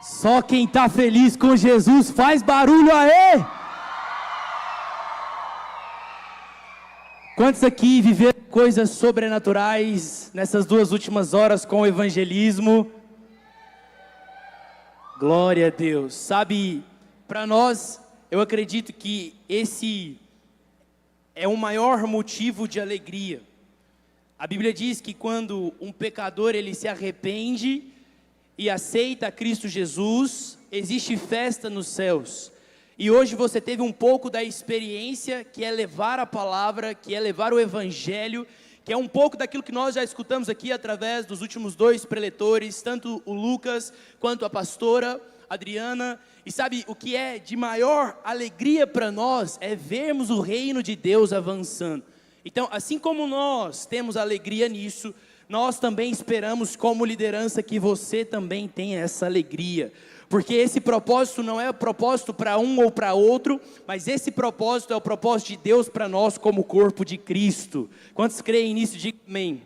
Só quem está feliz com Jesus faz barulho aí! Quantos aqui viveram coisas sobrenaturais nessas 2 últimas horas com o evangelismo? Glória a Deus. Sabe, para nós, eu acredito que esse é o maior motivo de alegria. A Bíblia diz que quando um pecador ele se arrepende e aceita Cristo Jesus, existe festa nos céus. E hoje você teve um pouco da experiência que é levar a palavra, que é levar o evangelho, que é um pouco daquilo que nós já escutamos aqui através dos últimos 2 preletores, tanto o Lucas quanto a pastora Adriana. E sabe, o que é de maior alegria para nós é vermos o reino de Deus avançando. Então, assim como nós temos alegria nisso, nós também esperamos como liderança que você também tenha essa alegria. Porque esse propósito não é o propósito para um ou para outro, mas esse propósito é o propósito de Deus para nós como corpo de Cristo. Quantos creem nisso? Diga amém.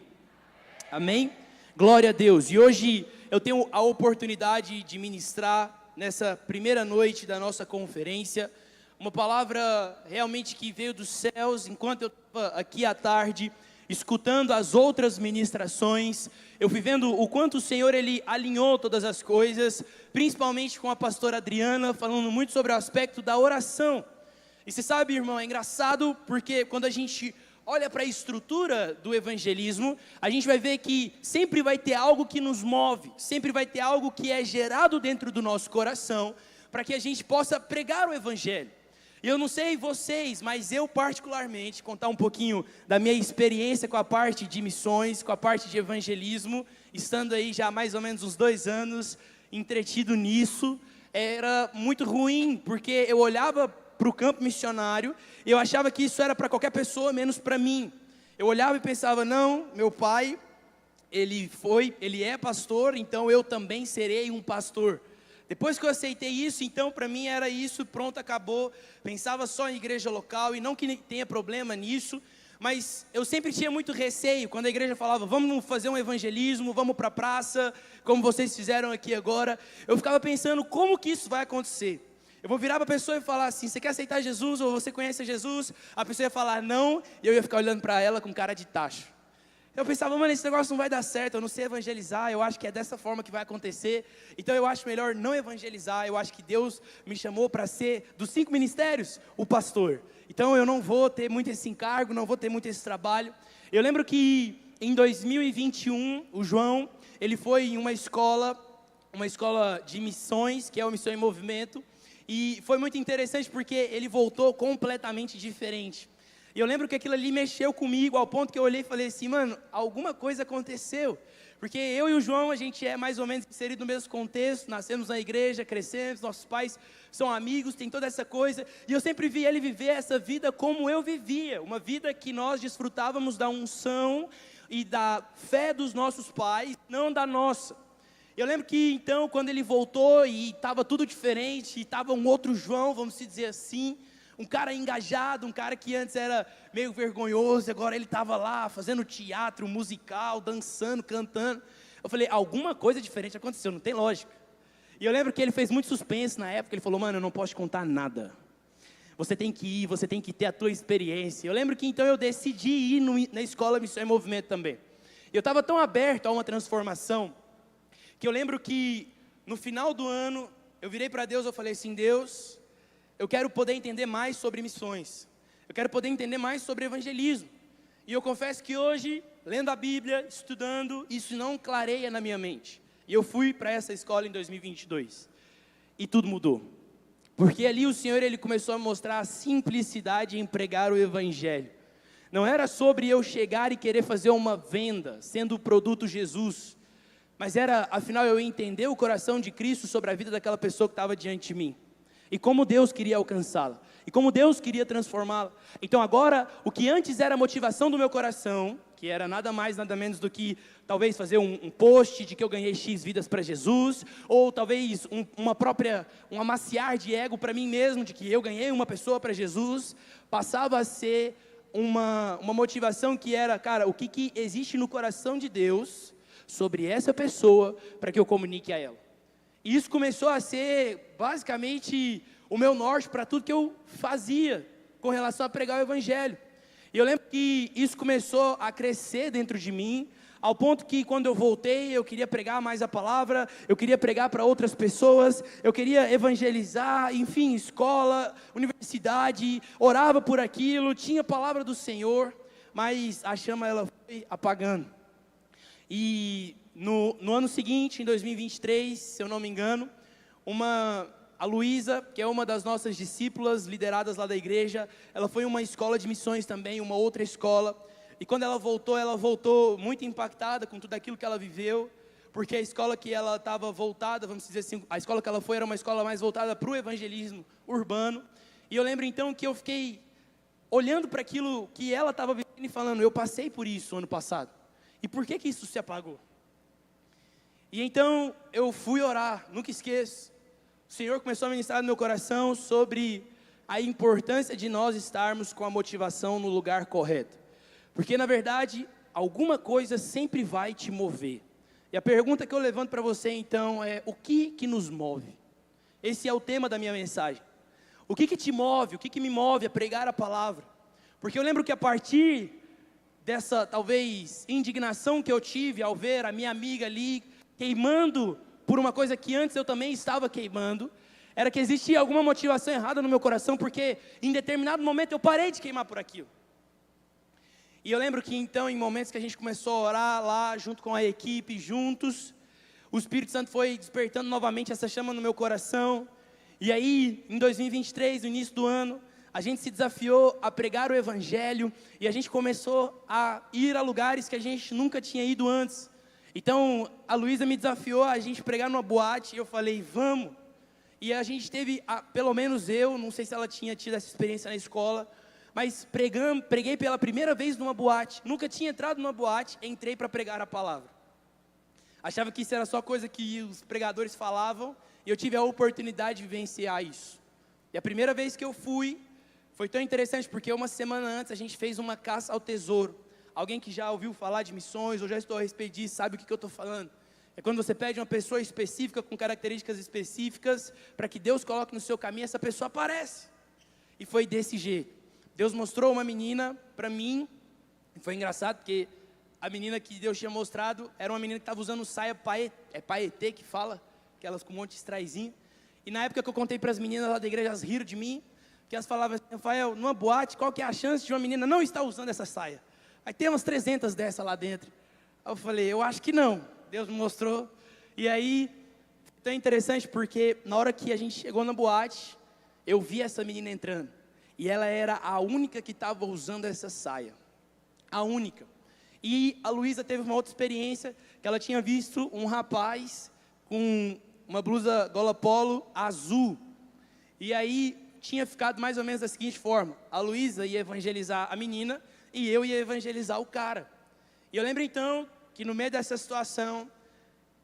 Amém? Glória a Deus. E hoje eu tenho a oportunidade de ministrar nessa primeira noite da nossa conferência, uma palavra realmente que veio dos céus. Enquanto eu estava aqui à tarde, escutando as outras ministrações, eu fui vendo o quanto o Senhor ele alinhou todas as coisas, principalmente com a pastora Adriana, falando muito sobre o aspecto da oração. E você sabe, irmão, é engraçado porque quando a gente olha para a estrutura do evangelismo, a gente vai ver que sempre vai ter algo que nos move, sempre vai ter algo que é gerado dentro do nosso coração, para que a gente possa pregar o evangelho. E eu não sei vocês, mas eu particularmente, contar um pouquinho da minha experiência com a parte de missões, com a parte de evangelismo, estando aí já há mais ou menos uns 2 anos, entretido nisso, era muito ruim, porque eu olhava para o campo missionário, e eu achava que isso era para qualquer pessoa, menos para mim. Eu olhava e pensava, não, meu pai, ele é pastor, então eu também serei um pastor. Depois que eu aceitei isso, então para mim era isso, pronto, acabou. Pensava só em igreja local, e não que tenha problema nisso, mas eu sempre tinha muito receio, quando a igreja falava, vamos fazer um evangelismo, vamos para a praça, como vocês fizeram aqui agora. Eu ficava pensando, como que isso vai acontecer? Eu vou virar para a pessoa e falar assim, você quer aceitar Jesus, ou você conhece Jesus? A pessoa ia falar não, e eu ia ficar olhando para ela com cara de tacho. Eu pensava, mano, esse negócio não vai dar certo, eu não sei evangelizar, eu acho que é dessa forma que vai acontecer, então eu acho melhor não evangelizar. Eu acho que Deus me chamou para ser, dos 5 ministérios, o pastor. Então eu não vou ter muito esse encargo, não vou ter muito esse trabalho. Eu lembro que em 2021, o João, ele foi em uma escola de missões, que é o Missão em Movimento, e foi muito interessante porque ele voltou completamente diferente. E eu lembro que aquilo ali mexeu comigo, ao ponto que eu olhei e falei assim, mano, alguma coisa aconteceu. Porque eu e o João, a gente é mais ou menos inserido no mesmo contexto, nascemos na igreja, crescemos, nossos pais são amigos, tem toda essa coisa. E eu sempre vi ele viver essa vida como eu vivia, uma vida que nós desfrutávamos da unção e da fé dos nossos pais, não da nossa. Eu lembro que então, quando ele voltou e estava tudo diferente, e estava um outro João, vamos dizer assim, um cara engajado, um cara que antes era meio vergonhoso, agora ele estava lá fazendo teatro, musical, dançando, cantando. Eu falei, alguma coisa diferente aconteceu, não tem lógica. E eu lembro que ele fez muito suspense na época, ele falou, mano, eu não posso te contar nada. Você tem que ir, você tem que ter a tua experiência. Eu lembro que então eu decidi ir na escola Missão em Movimento também. E eu estava tão aberto a uma transformação, que eu lembro que no final do ano, eu virei para Deus, eu falei assim, Deus, eu quero poder entender mais sobre missões. Eu quero poder entender mais sobre evangelismo. E eu confesso que hoje, lendo a Bíblia, estudando, isso não clareia na minha mente. E eu fui para essa escola em 2022. E tudo mudou. Porque ali o Senhor ele começou a mostrar a simplicidade em pregar o evangelho. Não era sobre eu chegar e querer fazer uma venda, sendo o produto Jesus. Mas era, afinal, eu entender o coração de Cristo sobre a vida daquela pessoa que estava diante de mim. E como Deus queria alcançá-la, e como Deus queria transformá-la. Então agora, o que antes era a motivação do meu coração, que era nada mais, nada menos do que talvez fazer um post de que eu ganhei X vidas para Jesus, ou talvez um amaciar de ego para mim mesmo, de que eu ganhei uma pessoa para Jesus, passava a ser uma motivação que era, cara, o que existe no coração de Deus sobre essa pessoa, para que eu comunique a ela. E isso começou a ser basicamente o meu norte para tudo que eu fazia com relação a pregar o evangelho. E eu lembro que isso começou a crescer dentro de mim, ao ponto que quando eu voltei, eu queria pregar mais a palavra, eu queria pregar para outras pessoas, eu queria evangelizar, enfim, escola, universidade, orava por aquilo, tinha a palavra do Senhor, mas a chama ela foi apagando. E no ano seguinte, em 2023, se eu não me engano, a Luísa, que é uma das nossas discípulas lideradas lá da igreja, ela foi em uma escola de missões também, uma outra escola, e quando ela voltou muito impactada com tudo aquilo que ela viveu, porque a escola que ela estava voltada, vamos dizer assim, a escola que ela foi era uma escola mais voltada para o evangelismo urbano, e eu lembro então que eu fiquei olhando para aquilo que ela estava vivendo e falando, eu passei por isso ano passado, e por que isso se apagou? E então eu fui orar, nunca esqueço, o Senhor começou a ministrar no meu coração sobre a importância de nós estarmos com a motivação no lugar correto. Porque, na verdade, alguma coisa sempre vai te mover. E a pergunta que eu levanto para você, então, é o que nos move? Esse é o tema da minha mensagem. O que te move? O que me move a pregar a palavra? Porque eu lembro que a partir dessa, talvez, indignação que eu tive ao ver a minha amiga ali queimando por uma coisa que antes eu também estava queimando, era que existia alguma motivação errada no meu coração, porque em determinado momento eu parei de queimar por aquilo. E eu lembro que então, em momentos que a gente começou a orar lá, junto com a equipe, juntos, o Espírito Santo foi despertando novamente essa chama no meu coração. E aí, em 2023, no início do ano, a gente se desafiou a pregar o Evangelho, e a gente começou a ir a lugares que a gente nunca tinha ido antes. Então, a Luísa me desafiou a gente pregar numa boate, e eu falei, vamos. E a gente teve, pelo menos eu, não sei se ela tinha tido essa experiência na escola, mas preguei pela primeira vez numa boate, nunca tinha entrado numa boate, entrei para pregar a palavra. Achava que isso era só coisa que os pregadores falavam, e eu tive a oportunidade de vivenciar isso. E a primeira vez que eu fui, foi tão interessante, porque uma semana antes a gente fez uma caça ao tesouro. Alguém que já ouviu falar de missões, ou já estou a respeito disso, sabe o que eu estou falando? É quando você pede uma pessoa específica, com características específicas, para que Deus coloque no seu caminho, essa pessoa aparece. E foi desse jeito. Deus mostrou uma menina para mim, e foi engraçado, porque a menina que Deus tinha mostrado, era uma menina que estava usando saia paetê que fala, aquelas com um monte de straizinho. E na época que eu contei para as meninas lá da igreja, elas riram de mim, que elas falavam assim, Rafael, numa boate, qual que é a chance de uma menina não estar usando essa saia? Aí tem umas 300 dessa lá dentro. Aí eu falei, eu acho que não. Deus me mostrou. E aí, tão interessante porque na hora que a gente chegou na boate, eu vi essa menina entrando. E ela era a única que estava usando essa saia. A única. E a Luísa teve uma outra experiência, que ela tinha visto um rapaz com uma blusa gola polo azul. E aí, tinha ficado mais ou menos da seguinte forma. A Luísa ia evangelizar a menina, e eu ia evangelizar o cara. E eu lembro então, que no meio dessa situação,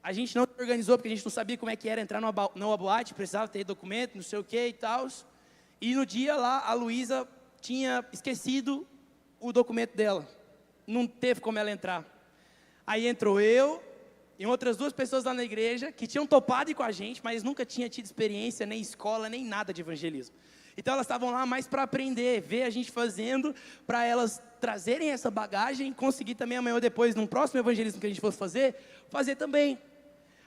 a gente não se organizou, porque a gente não sabia como é que era entrar numa boate, precisava ter documento, não sei o que e tal. E no dia lá, a Luísa tinha esquecido o documento dela. Não teve como ela entrar. Aí entrou eu e outras 2 pessoas lá na igreja, que tinham topado ir com a gente, mas nunca tinha tido experiência, nem escola, nem nada de evangelismo. Então elas estavam lá mais para aprender, ver a gente fazendo, para elas trazerem essa bagagem e conseguir também amanhã ou depois, num próximo evangelismo que a gente fosse fazer também.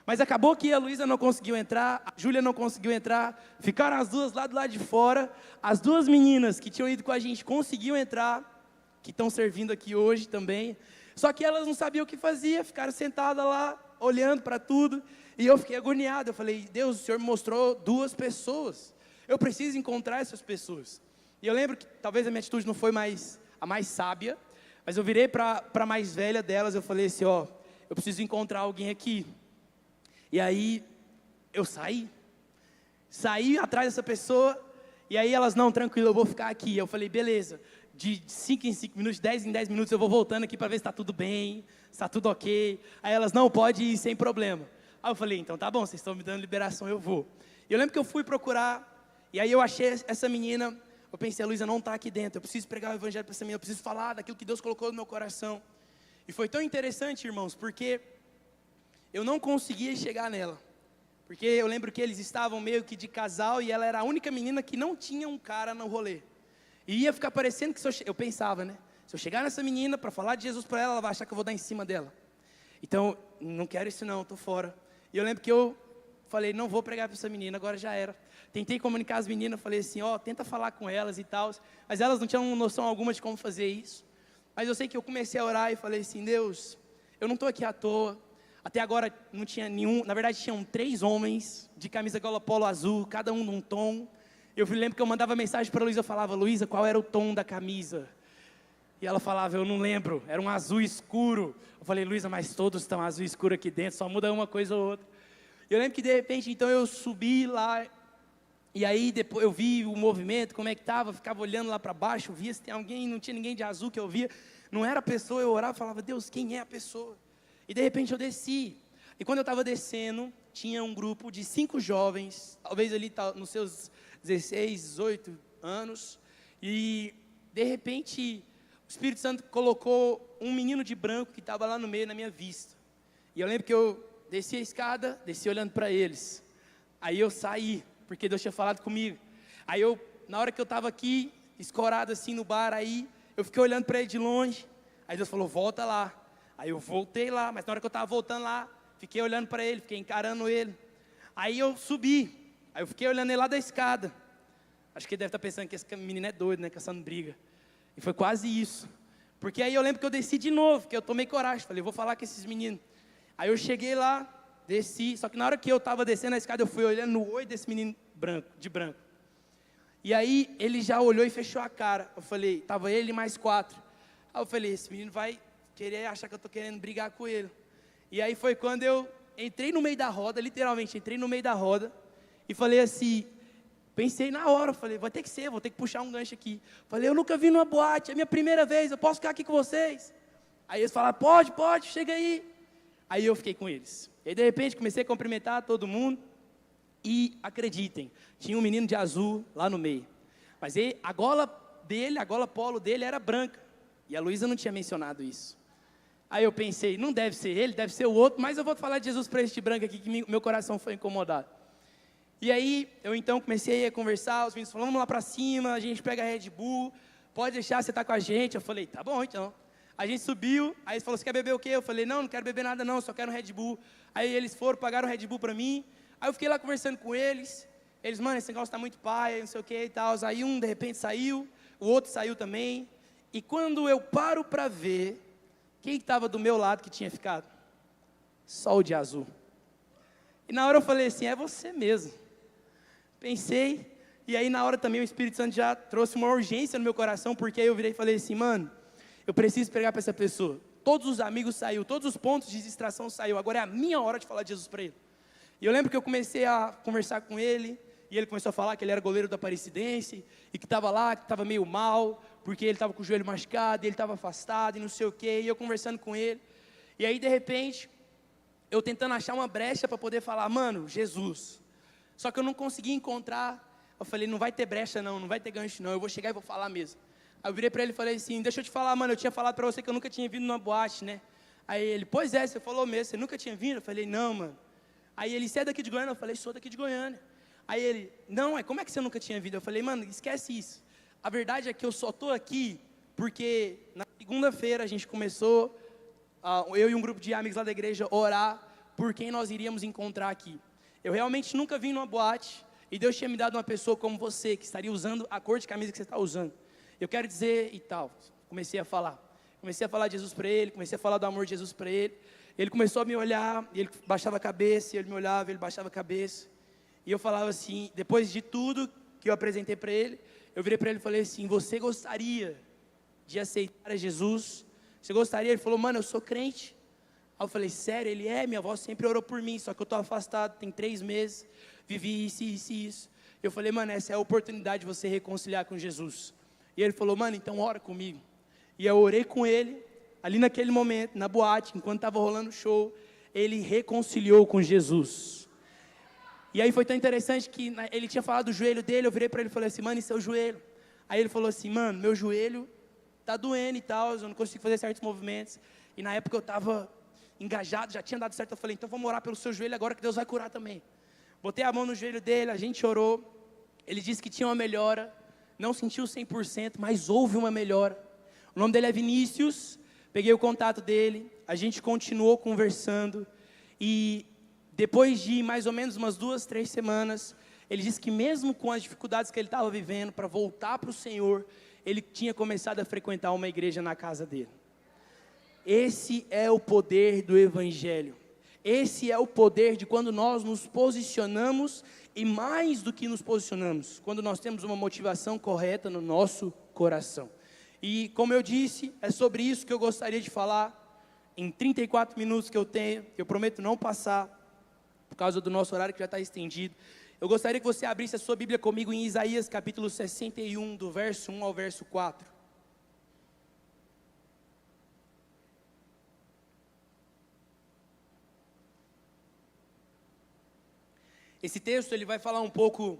Mas acabou que a Luísa não conseguiu entrar, a Júlia não conseguiu entrar, ficaram as 2 lá do lado de fora. As 2 meninas que tinham ido com a gente conseguiram entrar, que estão servindo aqui hoje também. Só que elas não sabiam o que fazia, ficaram sentadas lá, olhando para tudo. E eu fiquei agoniado, eu falei, Deus, o Senhor me mostrou 2 pessoas. Eu preciso encontrar essas pessoas. E eu lembro que talvez a minha atitude não foi a mais sábia, mas eu virei para a mais velha delas, eu falei assim, ó, eu preciso encontrar alguém aqui. E aí, eu saí atrás dessa pessoa, e aí elas, não, tranquilo, eu vou ficar aqui. Eu falei, beleza, de 5 em 5 minutos, 10 em 10 minutos, eu vou voltando aqui para ver se está tudo bem, se está tudo ok. Aí elas, não, pode ir sem problema. Aí eu falei, então tá bom, vocês estão me dando liberação, eu vou. E eu lembro que eu fui procurar, e aí eu achei essa menina, eu pensei, a Luísa não está aqui dentro, eu preciso pregar o evangelho para essa menina, eu preciso falar daquilo que Deus colocou no meu coração. E foi tão interessante, irmãos, porque eu não conseguia chegar nela. Porque eu lembro que eles estavam meio que de casal e ela era a única menina que não tinha um cara no rolê. E ia ficar parecendo que eu pensava, né? Se eu chegar nessa menina para falar de Jesus para ela, ela vai achar que eu vou dar em cima dela. Então, não quero isso não, estou fora. E eu lembro que eu falei, não vou pregar para essa menina, agora já era. Tentei comunicar as meninas, falei assim, tenta falar com elas e tal. Mas elas não tinham noção alguma de como fazer isso. Mas eu sei que eu comecei a orar e falei assim, Deus, eu não estou aqui à toa. Até agora não tinha nenhum, na verdade tinham 3 homens de camisa gola polo azul, cada um num tom. Eu lembro que eu mandava mensagem para a Luísa, eu falava, Luísa, qual era o tom da camisa? E ela falava, eu não lembro, era um azul escuro. Eu falei, Luísa, mas todos estão azul escuro aqui dentro, só muda uma coisa ou outra. Eu lembro que de repente, então eu subi lá, e aí depois eu vi o movimento, como é que estava, ficava olhando lá para baixo, via se tem alguém, não tinha ninguém de azul que eu via. Não era a pessoa, eu orava e falava, Deus, quem é a pessoa? E de repente eu desci, e quando eu estava descendo, tinha um grupo de 5 jovens, talvez ali nos seus 16, 18 anos, e de repente o Espírito Santo colocou um menino de branco que estava lá no meio na minha vista. E eu lembro que eu desci a escada, desci olhando para eles, aí eu saí, porque Deus tinha falado comigo. Aí na hora que eu estava aqui, escorado assim no bar, aí eu fiquei olhando para ele de longe, aí Deus falou, volta lá. Aí eu voltei lá, mas na hora que eu estava voltando lá, fiquei olhando para ele, fiquei encarando ele. Aí eu subi, aí eu fiquei olhando ele lá da escada. Acho que ele deve estar pensando que esse menino é doido, né, caçando briga. E foi quase isso. Porque aí eu lembro que eu desci de novo, que eu tomei coragem, falei, vou falar com esses meninos. Aí eu cheguei lá, desci, só que na hora que eu estava descendo a escada, eu fui olhando no olho desse menino de branco. E aí ele já olhou e fechou a cara. Eu falei, estava ele e mais 4. Aí eu falei, esse menino vai querer achar que eu estou querendo brigar com ele. E aí foi quando eu entrei no meio da roda, literalmente entrei no meio da roda, e falei assim, pensei na hora, falei, vai ter que ser, vou ter que puxar um gancho aqui. Falei, eu nunca vim numa boate, é minha primeira vez, eu posso ficar aqui com vocês? Aí eles falaram, pode, chega aí. Aí eu fiquei com eles. E aí de repente comecei a cumprimentar todo mundo, e acreditem, tinha um menino de azul lá no meio. Mas a gola polo dele era branca, e a Luísa não tinha mencionado isso. Aí eu pensei, não deve ser ele, deve ser o outro, mas eu vou falar de Jesus para este branco aqui, que meu coração foi incomodado. E aí, eu então comecei a conversar, os meninos falaram, vamos lá para cima, a gente pega a Red Bull, pode deixar, você tá com a gente. Eu falei, tá bom então. A gente subiu, aí eles falaram, você quer beber o quê? Eu falei, não quero beber nada não, só quero um Red Bull. Aí eles foram, pagaram o Red Bull para mim, aí eu fiquei lá conversando com eles, mano, esse negócio tá muito paia, não sei o que e tal. Aí um de repente saiu, o outro saiu também, e quando eu paro para ver, quem estava do meu lado que tinha ficado? Só o de azul. E na hora eu falei assim, é você mesmo. Pensei, e aí na hora também o Espírito Santo já trouxe uma urgência no meu coração, porque aí eu virei e falei assim, mano, eu preciso pregar para essa pessoa. Todos os amigos saiu, todos os pontos de distração saiu, agora é a minha hora de falar de Jesus para ele. E eu lembro que eu comecei a conversar com ele, e ele começou a falar que ele era goleiro da Aparecidense, e que estava lá, que estava meio mal, porque ele estava com o joelho machucado, ele estava afastado, e não sei o quê, e eu conversando com ele. E aí, de repente, eu tentando achar uma brecha para poder falar, mano, Jesus. Só que eu não conseguia encontrar, eu falei, não vai ter brecha não, não vai ter gancho não, eu vou chegar e vou falar mesmo. Aí eu virei para ele e falei assim, deixa eu te falar, mano, eu tinha falado para você que eu nunca tinha vindo numa boate, né? Aí ele, pois é, você falou mesmo, você nunca tinha vindo? Eu falei, não, mano. Aí ele, você é daqui de Goiânia? Eu falei, sou daqui de Goiânia. Aí ele, não, como é que você nunca tinha vindo? Eu falei, mano, esquece isso. A verdade é que eu só estou aqui porque na segunda-feira a gente começou, eu e um grupo de amigos lá da igreja, orar por quem nós iríamos encontrar aqui. Eu realmente nunca vim numa boate e Deus tinha me dado uma pessoa como você, que estaria usando a cor de camisa que você está usando. Eu quero dizer e tal, comecei a falar de Jesus para ele, comecei a falar do amor de Jesus para ele. Ele começou a me olhar, e ele baixava a cabeça, ele me olhava, ele baixava a cabeça. E eu falava assim, depois de tudo que eu apresentei para ele, eu virei para ele e falei assim, você gostaria de aceitar a Jesus? Você gostaria? Ele falou, mano, eu sou crente. Aí eu falei, sério? Ele, minha avó sempre orou por mim, só que eu estou afastado, tem 3 meses, vivi isso. Eu falei, mano, essa é a oportunidade de você reconciliar com Jesus. E ele falou, mano, então ora comigo. E eu orei com ele, ali naquele momento, na boate, enquanto estava rolando o show, ele reconciliou com Jesus. E aí foi tão interessante que ele tinha falado do joelho dele, eu virei para ele e falei assim, mano, isso é o joelho. Aí ele falou assim, mano, meu joelho tá doendo e tal, eu não consigo fazer certos movimentos. E na época eu estava engajado, já tinha dado certo, eu falei, então vamos orar pelo seu joelho agora que Deus vai curar também. Botei a mão no joelho dele, a gente orou. Ele disse que tinha uma melhora, não sentiu 100%, mas houve uma melhora. O nome dele é Vinícius. Peguei o contato dele, a gente continuou conversando. E depois de mais ou menos umas 2, 3 semanas, ele disse que mesmo com as dificuldades que ele estava vivendo, para voltar para o Senhor, ele tinha começado a frequentar uma igreja na casa dele. Esse é o poder do Evangelho. Esse é o poder de quando nós nos posicionamos, e mais do que nos posicionamos, quando nós temos uma motivação correta no nosso coração. E como eu disse, é sobre isso que eu gostaria de falar, em 34 minutos que eu tenho, que eu prometo não passar, por causa do nosso horário que já está estendido. Eu gostaria que você abrisse a sua Bíblia comigo em Isaías capítulo 61, do verso 1 ao verso 4. Esse texto ele vai falar um pouco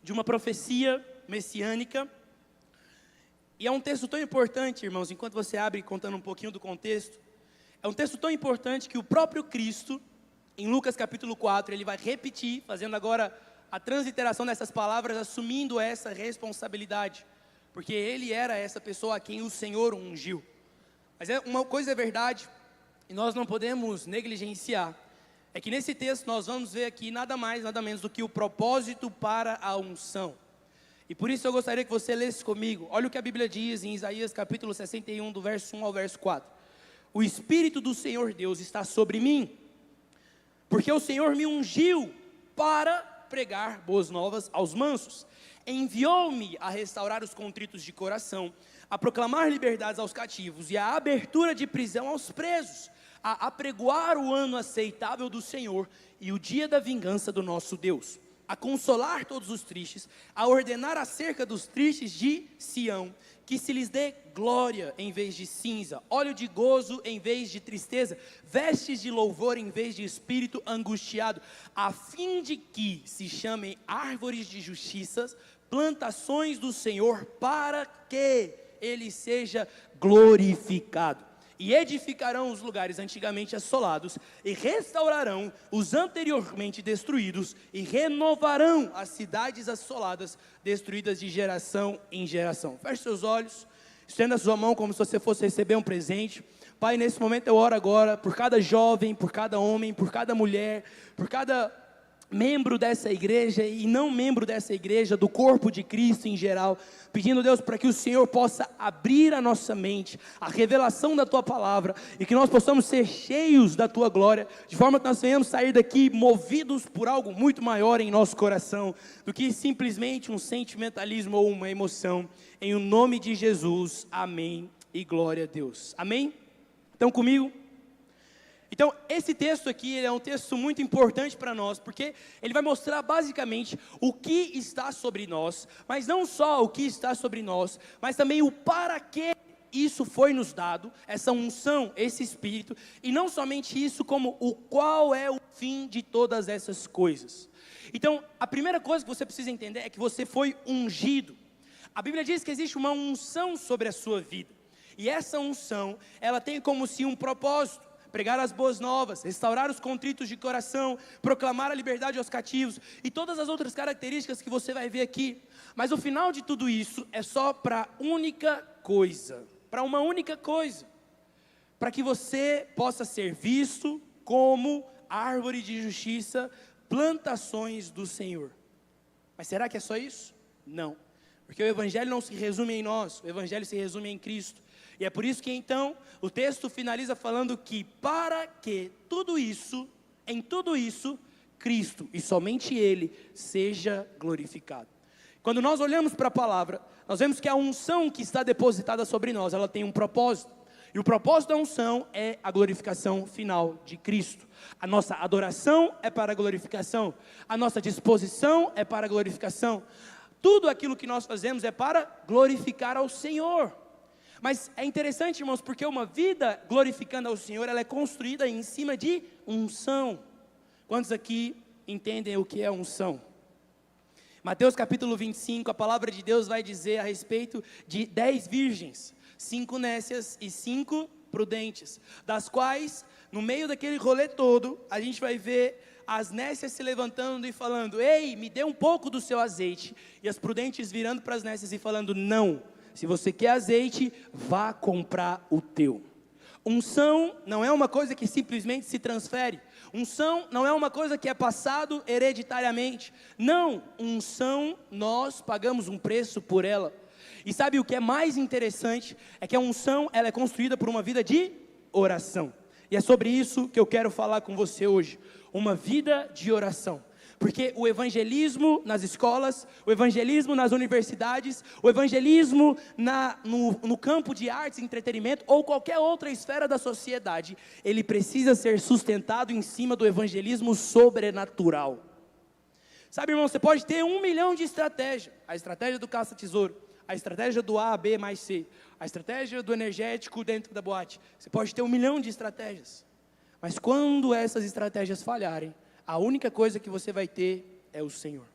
de uma profecia messiânica. E é um texto tão importante, irmãos, enquanto você abre contando um pouquinho do contexto, é um texto tão importante que o próprio Cristo, em Lucas capítulo 4, ele vai repetir, fazendo agora a transliteração dessas palavras, assumindo essa responsabilidade, porque ele era essa pessoa a quem o Senhor ungiu. Mas uma coisa é verdade, e nós não podemos negligenciar, é que nesse texto nós vamos ver aqui nada mais, nada menos do que o propósito para a unção. E por isso eu gostaria que você lesse comigo. Olha o que a Bíblia diz em Isaías capítulo 61, do verso 1 ao verso 4. O Espírito do Senhor Deus está sobre mim, porque o Senhor me ungiu para pregar boas novas aos mansos. Enviou-me a restaurar os contritos de coração, a proclamar liberdades aos cativos e a abertura de prisão aos presos, a apregoar o ano aceitável do Senhor e o dia da vingança do nosso Deus, a consolar todos os tristes, a ordenar acerca dos tristes de Sião, que se lhes dê glória em vez de cinza, óleo de gozo em vez de tristeza, vestes de louvor em vez de espírito angustiado, a fim de que se chamem árvores de justiça, plantações do Senhor, para que Ele seja glorificado. E edificarão os lugares antigamente assolados, e restaurarão os anteriormente destruídos, e renovarão as cidades assoladas, destruídas de geração em geração. Feche seus olhos, estenda a sua mão como se você fosse receber um presente. Pai, nesse momento eu oro agora por cada jovem, por cada homem, por cada mulher, por cada membro dessa igreja e não membro dessa igreja, do corpo de Cristo em geral, pedindo, Deus, para que o Senhor possa abrir a nossa mente, a revelação da Tua palavra, e que nós possamos ser cheios da Tua glória, de forma que nós venhamos sair daqui movidos por algo muito maior em nosso coração, do que simplesmente um sentimentalismo ou uma emoção. Em o nome de Jesus, amém e glória a Deus. Amém? Estão comigo? Então, esse texto aqui ele é um texto muito importante para nós, porque ele vai mostrar basicamente o que está sobre nós, mas não só o que está sobre nós, mas também o para que isso foi nos dado, essa unção, esse Espírito, e não somente isso, como o qual é o fim de todas essas coisas. Então, a primeira coisa que você precisa entender é que você foi ungido. A Bíblia diz que existe uma unção sobre a sua vida, e essa unção, ela tem como se um propósito: pregar as boas novas, restaurar os contritos de coração, proclamar a liberdade aos cativos, e todas as outras características que você vai ver aqui. Mas o final de tudo isso é só para única coisa, para uma única coisa, para que você possa ser visto como árvore de justiça, plantações do Senhor. Mas será que é só isso? Não, porque o Evangelho não se resume em nós, o Evangelho se resume em Cristo. E é por isso que então o texto finaliza falando que para que tudo isso, em tudo isso, Cristo e somente Ele seja glorificado. Quando nós olhamos para a palavra, nós vemos que a unção que está depositada sobre nós, ela tem um propósito. E o propósito da unção é a glorificação final de Cristo. A nossa adoração é para a glorificação, a nossa disposição é para a glorificação. Tudo aquilo que nós fazemos é para glorificar ao Senhor. Mas é interessante, irmãos, porque uma vida glorificando ao Senhor, ela é construída em cima de unção. Quantos aqui entendem o que é unção? Mateus capítulo 25, a palavra de Deus vai dizer a respeito de 10 virgens, 5 nécias e 5 prudentes, das quais, no meio daquele rolê todo, a gente vai ver as nécias se levantando e falando: ei, me dê um pouco do seu azeite, e as prudentes virando para as nécias e falando: não, se você quer azeite, vá comprar o teu. Unção não é uma coisa que simplesmente se transfere. Unção não é uma coisa que é passado hereditariamente. Não, unção, nós pagamos um preço por ela. E sabe o que é mais interessante? É que a unção, ela é construída por uma vida de oração. E é sobre isso que eu quero falar com você hoje. Uma vida de oração. Porque o evangelismo nas escolas, o evangelismo nas universidades, o evangelismo no campo de artes e entretenimento, ou qualquer outra esfera da sociedade, ele precisa ser sustentado em cima do evangelismo sobrenatural. Sabe, irmão, você pode ter 1 milhão de estratégias. A estratégia do caça-tesouro, a estratégia do A, B mais C, a estratégia do energético dentro da boate. Você pode ter 1 milhão de estratégias. Mas quando essas estratégias falharem, a única coisa que você vai ter é o Senhor.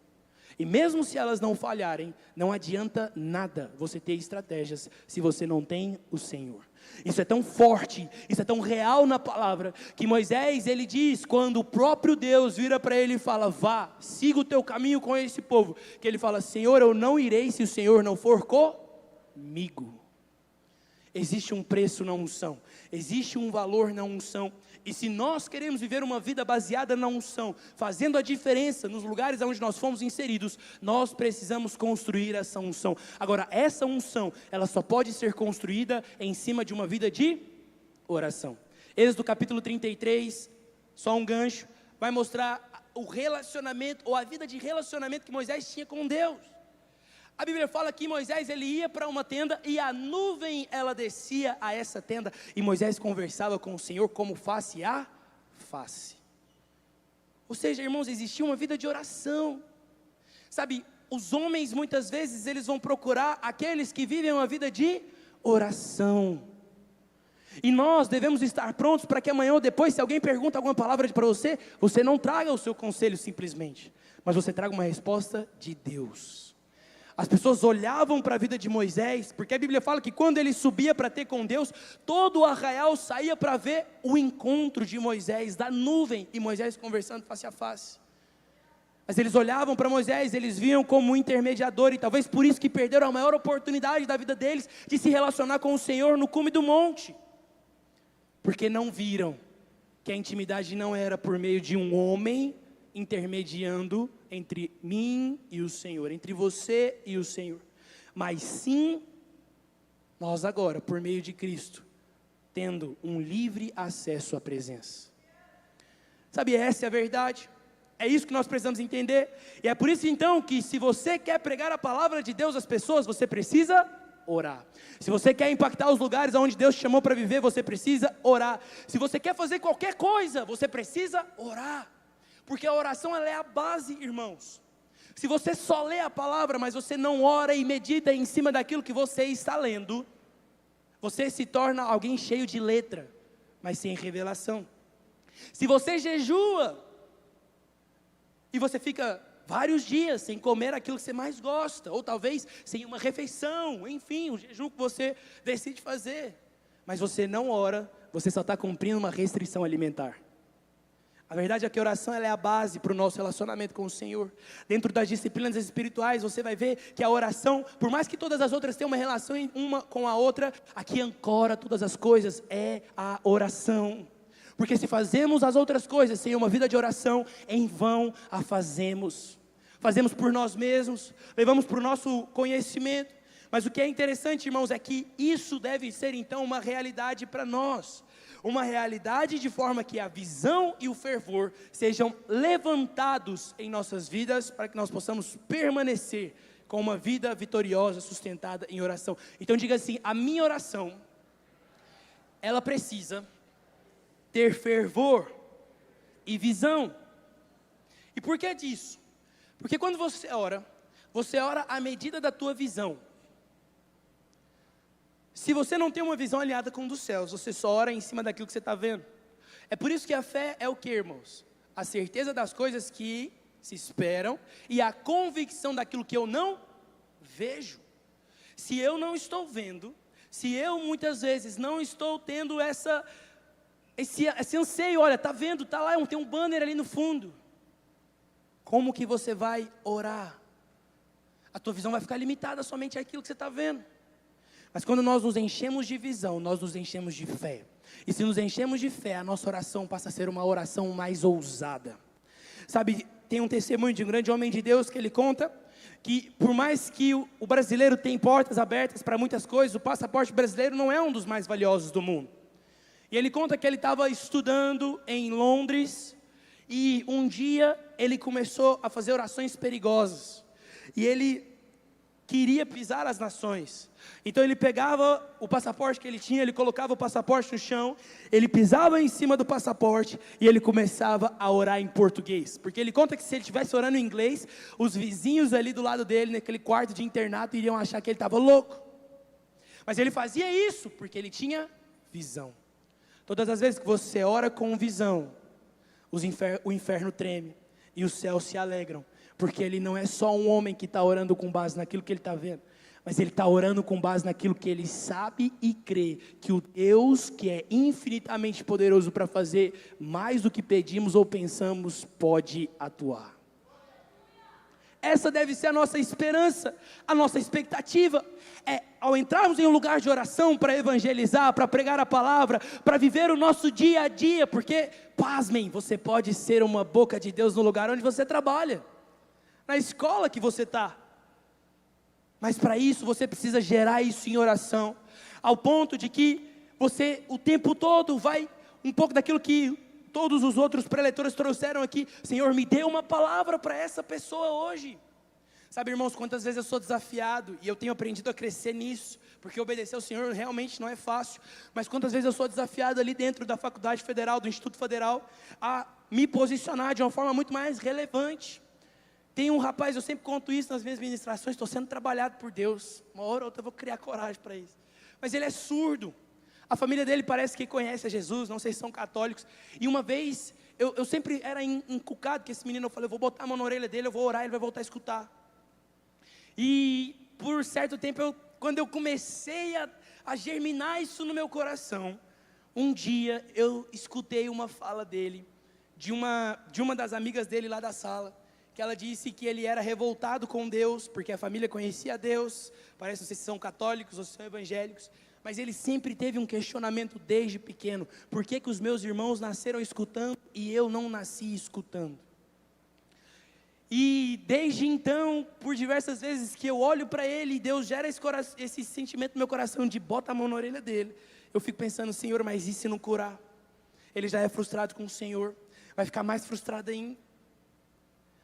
E mesmo se elas não falharem, não adianta nada você ter estratégias se você não tem o Senhor. Isso é tão forte, isso é tão real na palavra, que Moisés, ele diz, quando o próprio Deus vira para ele e fala: vá, siga o teu caminho com esse povo, que ele fala: Senhor, eu não irei se o Senhor não for comigo. Existe um preço na unção, existe um valor na unção. E se nós queremos viver uma vida baseada na unção, fazendo a diferença nos lugares onde nós fomos inseridos, nós precisamos construir essa unção. Agora, essa unção, ela só pode ser construída em cima de uma vida de oração. Êxodo capítulo 33, só um gancho, vai mostrar o relacionamento, ou a vida de relacionamento que Moisés tinha com Deus. A Bíblia fala que Moisés, ele ia para uma tenda e a nuvem, ela descia a essa tenda, e Moisés conversava com o Senhor como face a face. Ou seja, irmãos, existia uma vida de oração. Sabe, os homens muitas vezes eles vão procurar aqueles que vivem uma vida de oração. E nós devemos estar prontos para que amanhã ou depois, se alguém pergunta alguma palavra para você, você não traga o seu conselho simplesmente, mas você traga uma resposta de Deus. As pessoas olhavam para a vida de Moisés, porque a Bíblia fala que quando ele subia para ter com Deus, todo o arraial saía para ver o encontro de Moisés, da nuvem, e Moisés conversando face a face. Mas eles olhavam para Moisés, eles viam como um intermediador, e talvez por isso que perderam a maior oportunidade da vida deles, de se relacionar com o Senhor no cume do monte. Porque não viram que a intimidade não era por meio de um homem intermediando entre mim e o Senhor, entre você e o Senhor, mas sim, nós agora, por meio de Cristo, tendo um livre acesso à presença. Sabe, essa é a verdade, é isso que nós precisamos entender, e é por isso então que se você quer pregar a palavra de Deus às pessoas, você precisa orar. Se você quer impactar os lugares onde Deus te chamou para viver, você precisa orar. Se você quer fazer qualquer coisa, você precisa orar. Porque a oração, ela é a base, irmãos. Se você só lê a palavra, mas você não ora e medita em cima daquilo que você está lendo, você se torna alguém cheio de letra, mas sem revelação. Se você jejua, e você fica vários dias sem comer aquilo que você mais gosta, ou talvez sem uma refeição, enfim, o jejum que você decide fazer, mas você não ora, você só está cumprindo uma restrição alimentar. A verdade é que a oração, ela é a base para o nosso relacionamento com o Senhor. Dentro das disciplinas espirituais, você vai ver que a oração, por mais que todas as outras tenham uma relação uma com a outra, a que ancora todas as coisas é a oração. Porque se fazemos as outras coisas sem uma vida de oração, em vão a fazemos. Fazemos por nós mesmos, levamos para o nosso conhecimento. Mas o que é interessante, irmãos, é que isso deve ser então uma realidade para nós. Uma realidade de forma que a visão e o fervor sejam levantados em nossas vidas, para que nós possamos permanecer com uma vida vitoriosa, sustentada em oração. Então diga assim: a minha oração, ela precisa ter fervor e visão. E por que disso? Porque quando você ora à medida da tua visão. Se você não tem uma visão alinhada com o dos céus, você só ora em cima daquilo que você está vendo. É por isso que a fé é o que, irmãos? A certeza das coisas que se esperam e a convicção daquilo que eu não vejo. Se eu não estou vendo, se eu muitas vezes não estou tendo esse anseio, olha, está vendo, está lá, tem um banner ali no fundo. como que você vai orar? A tua visão vai ficar limitada somente àquilo que você está vendo. Mas quando nós nos enchemos de visão, nós nos enchemos de fé. E se nos enchemos de fé, a nossa oração passa a ser uma oração mais ousada. Sabe, tem um testemunho de um grande homem de Deus que ele conta que por mais que o brasileiro tem portas abertas para muitas coisas, o passaporte brasileiro não é um dos mais valiosos do mundo. E ele conta que ele estava estudando em Londres e um dia ele começou a fazer orações perigosas. E ele queria pisar as nações. Então ele pegava o passaporte que ele tinha, ele colocava o passaporte no chão, ele pisava em cima do passaporte e ele começava a orar em português. Porque ele conta que se ele estivesse orando em inglês, os vizinhos ali do lado dele, naquele quarto de internato, iriam achar que ele estava louco. Mas ele fazia isso porque ele tinha visão. Todas as vezes que você ora com visão, o inferno treme e os céus se alegram. Porque ele não é só um homem que está orando com base naquilo que ele está vendo, mas ele está orando com base naquilo que ele sabe e crê, que o Deus que é infinitamente poderoso para fazer mais do que pedimos ou pensamos, pode atuar. Essa deve ser a nossa esperança, a nossa expectativa, ao entrarmos em um lugar de oração para evangelizar, para pregar a palavra, para viver o nosso dia a dia, porque, pasmem, você pode ser uma boca de Deus no lugar onde você trabalha, na escola que você está, mas para isso você precisa gerar isso em oração, ao ponto de que você o tempo todo vai, um pouco daquilo que todos os outros preletores trouxeram aqui, Senhor, me dê uma palavra para essa pessoa hoje. Sabe, irmãos, quantas vezes eu sou desafiado, e eu tenho aprendido a crescer nisso, porque obedecer ao Senhor realmente não é fácil, mas quantas vezes eu sou desafiado ali dentro da Faculdade Federal, do Instituto Federal, a me posicionar de uma forma muito mais relevante. Tem um rapaz, eu sempre conto isso nas minhas ministrações, estou sendo trabalhado por Deus, uma hora ou outra eu vou criar coragem para isso, mas ele é surdo, a família dele parece que conhece a Jesus, não sei se são católicos, e uma vez, eu sempre era encucado com esse menino, eu falei, eu vou botar a mão na orelha dele, eu vou orar, ele vai voltar a escutar, e por certo tempo, quando eu comecei a germinar isso no meu coração, um dia eu escutei uma fala dele, de uma das amigas dele lá da sala, que ela disse que ele era revoltado com Deus, porque a família conhecia Deus, parece, não sei se são católicos ou se são evangélicos, mas ele sempre teve um questionamento desde pequeno, por que os meus irmãos nasceram escutando e eu não nasci escutando? E desde então, por diversas vezes que eu olho para ele, e Deus gera esse sentimento no meu coração de bota a mão na orelha dele, eu fico pensando, Senhor, mas e se não curar? Ele já é frustrado com o Senhor, vai ficar mais frustrado ainda.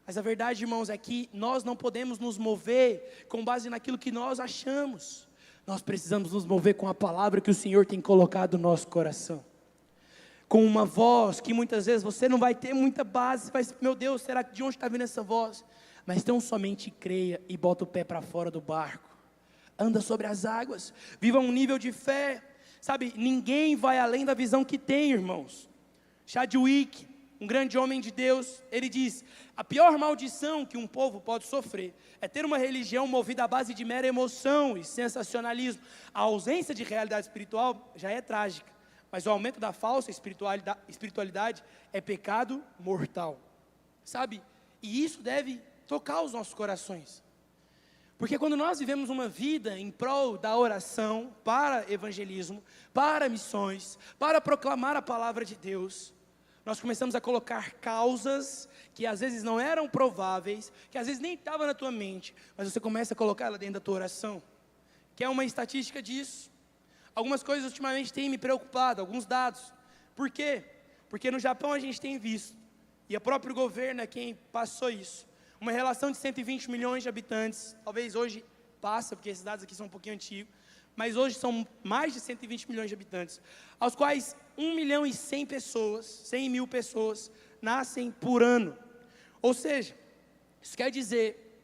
Mas a verdade, irmãos, é que nós não podemos nos mover com base naquilo que nós achamos. Nós precisamos nos mover com a palavra que o Senhor tem colocado no nosso coração. Com uma voz que muitas vezes você não vai ter muita base, mas, meu Deus, será que de onde está vindo essa voz? Mas tão somente creia e bota o pé para fora do barco. Anda sobre as águas, viva um nível de fé. Sabe, ninguém vai além da visão que tem, irmãos. Chadwick, um grande homem de Deus, ele diz, a pior maldição que um povo pode sofrer é ter uma religião movida à base de mera emoção e sensacionalismo. A ausência de realidade espiritual já é trágica, mas o aumento da falsa espiritualidade é pecado mortal. Sabe, e isso deve tocar os nossos corações. Porque quando nós vivemos uma vida em prol da oração, para evangelismo, para missões, para proclamar a palavra de Deus, nós começamos a colocar causas que às vezes não eram prováveis, que às vezes nem estavam na tua mente, mas você começa a colocar ela dentro da tua oração. Que é uma estatística disso. Algumas coisas ultimamente têm me preocupado, alguns dados. Por quê? Porque no Japão a gente tem visto, e o próprio governo é quem passou isso, uma relação de 120 milhões de habitantes, talvez hoje passa, porque esses dados aqui são um pouquinho antigos, mas hoje são mais de 120 milhões de habitantes, aos quais 1 milhão e 100 pessoas, 100 mil pessoas, nascem por ano. Ou seja, isso quer dizer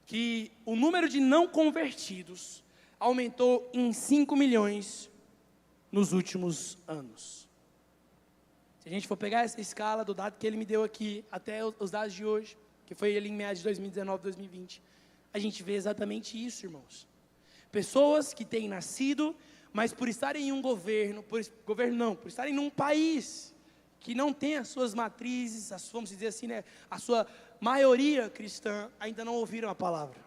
que o número de não convertidos aumentou em 5 milhões nos últimos anos. Se a gente for pegar essa escala do dado que ele me deu aqui, até os dados de hoje, que foi ali em meados de 2019, 2020, a gente vê exatamente isso, irmãos. Pessoas que têm nascido, mas por estarem em um governo, por estarem num país que não tem as suas matrizes, vamos dizer assim, né, a sua maioria cristã ainda não ouviram a palavra.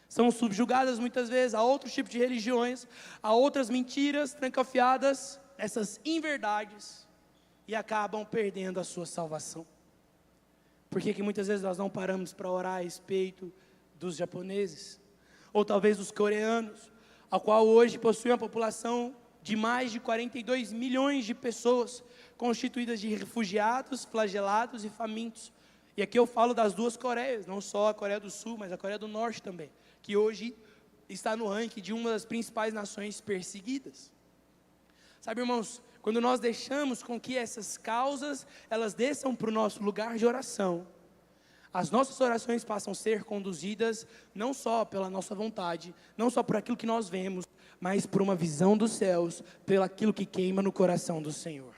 São subjugadas muitas vezes a outros tipos de religiões, a outras mentiras trancafiadas, essas inverdades, e acabam perdendo a sua salvação. Por que muitas vezes nós não paramos para orar a respeito dos japoneses? Ou talvez dos coreanos, a qual hoje possui uma população de mais de 42 milhões de pessoas, constituídas de refugiados, flagelados e famintos. E aqui eu falo das duas Coreias, não só a Coreia do Sul, mas a Coreia do Norte também, que hoje está no ranking de uma das principais nações perseguidas. Sabe, irmãos, quando nós deixamos com que essas causas, elas desçam para o nosso lugar de oração, as nossas orações passam a ser conduzidas não só pela nossa vontade, não só por aquilo que nós vemos, mas por uma visão dos céus, pelo aquilo que queima no coração do Senhor.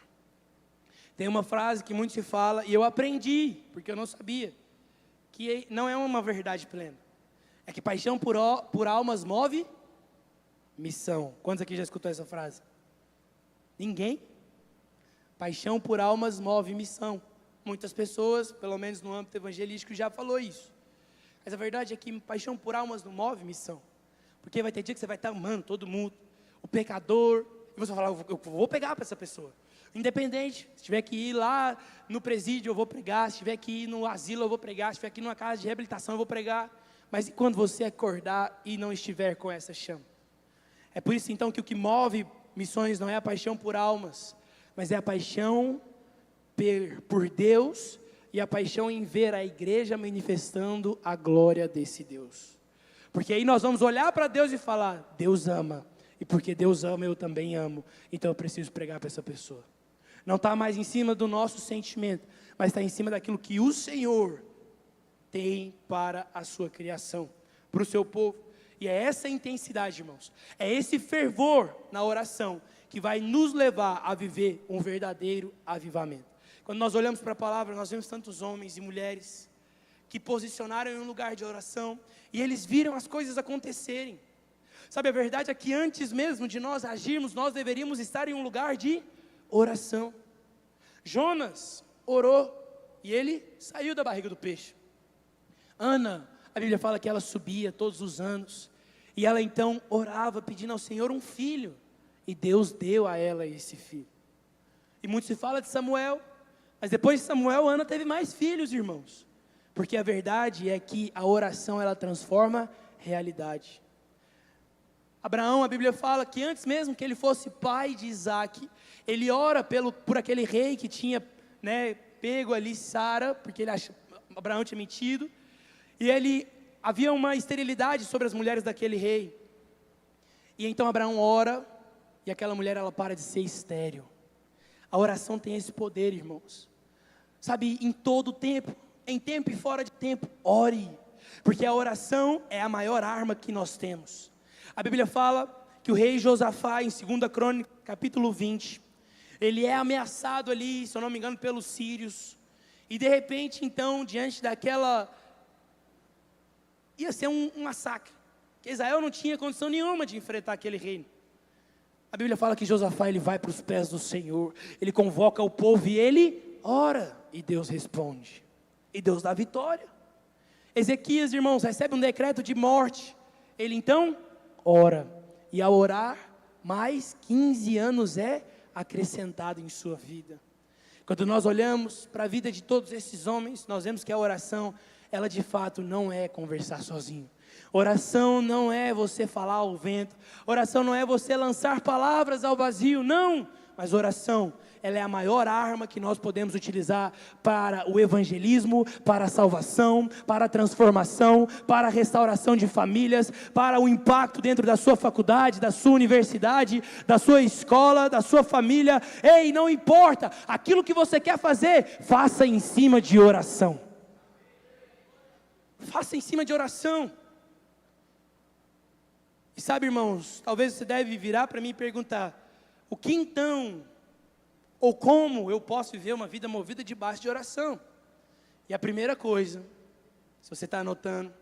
Tem uma frase que muito se fala, e eu aprendi, porque eu não sabia, que não é uma verdade plena. É que paixão por almas move missão. Quantos aqui já escutou essa frase? Ninguém? Paixão por almas move missão. Muitas pessoas, pelo menos no âmbito evangelístico, já falou isso. Mas a verdade é que paixão por almas não move missão. Porque vai ter dia que você vai estar amando todo mundo, o pecador, e você vai falar, eu vou pregar para essa pessoa. Independente, se tiver que ir lá no presídio, eu vou pregar. Se tiver que ir no asilo, eu vou pregar. Se tiver que ir numa casa de reabilitação, eu vou pregar. Mas e quando você acordar e não estiver com essa chama? É por isso então que o que move missões não é a paixão por almas, mas é a paixão por Deus e a paixão em ver a igreja manifestando a glória desse Deus. Porque aí nós vamos olhar para Deus e falar, Deus ama, e porque Deus ama eu também amo, então eu preciso pregar para essa pessoa. Não está mais em cima do nosso sentimento, mas está em cima daquilo que o Senhor tem para a sua criação, para o seu povo. E é essa intensidade, irmãos, é esse fervor na oração que vai nos levar a viver um verdadeiro avivamento. Quando nós olhamos para a palavra, nós vemos tantos homens e mulheres que posicionaram em um lugar de oração e eles viram as coisas acontecerem. Sabe, a verdade é que antes mesmo de nós agirmos, nós deveríamos estar em um lugar de oração. Jonas orou e ele saiu da barriga do peixe. Ana, a Bíblia fala que ela subia todos os anos e ela então orava pedindo ao Senhor um filho, e Deus deu a ela esse filho. E muito se fala de Samuel, mas depois de Samuel, Ana teve mais filhos, irmãos, porque a verdade é que a oração ela transforma realidade. Abraão, a Bíblia fala que antes mesmo que ele fosse pai de Isaac, ele ora por aquele rei que tinha, pego ali Sara, porque Abraão tinha mentido, e havia uma esterilidade sobre as mulheres daquele rei. E então Abraão ora, e aquela mulher ela para de ser estéril. A oração tem esse poder, irmãos. Sabe, em todo tempo, em tempo e fora de tempo, ore, porque a oração é a maior arma que nós temos. A Bíblia fala que o rei Josafá, em 2 Crônicas, capítulo 20, ele é ameaçado ali, se eu não me engano, pelos sírios, e de repente, então, diante daquela, ia ser um massacre, que Israel não tinha condição nenhuma de enfrentar aquele reino. A Bíblia fala que Josafá, ele vai para os pés do Senhor, ele convoca o povo e ele ora, e Deus responde, e Deus dá vitória. Ezequias, irmãos, recebe um decreto de morte, ele então ora, e ao orar, mais 15 anos é acrescentado em sua vida. Quando nós olhamos para a vida de todos esses homens, nós vemos que a oração, ela de fato não é conversar sozinho. Oração não é você falar ao vento, oração não é você lançar palavras ao vazio, não, mas oração, ela é a maior arma que nós podemos utilizar para o evangelismo, para a salvação, para a transformação, para a restauração de famílias, para o impacto dentro da sua faculdade, da sua universidade, da sua escola, da sua família. Ei, não importa, aquilo que você quer fazer, faça em cima de oração. Faça em cima de oração. E sabe, irmãos, talvez você deve virar para mim e perguntar, o que então, ou como eu posso viver uma vida movida debaixo de oração? E a primeira coisa, se você está anotando,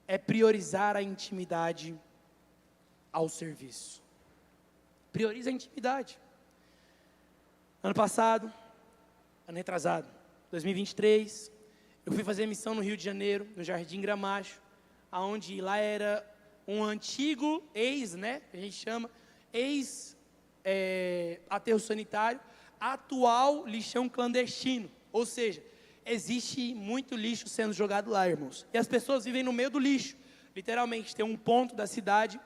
é priorizar a intimidade ao serviço. Priorize a intimidade. Ano passado, ano retrasado, 2023, eu fui fazer missão no Rio de Janeiro, no Jardim Gramacho, aonde lá era um antigo né, que a gente chama, aterro sanitário, atual lixão clandestino, ou seja, existe muito lixo sendo jogado lá, irmãos, e as pessoas vivem no meio do lixo, literalmente, tem um ponto da cidade,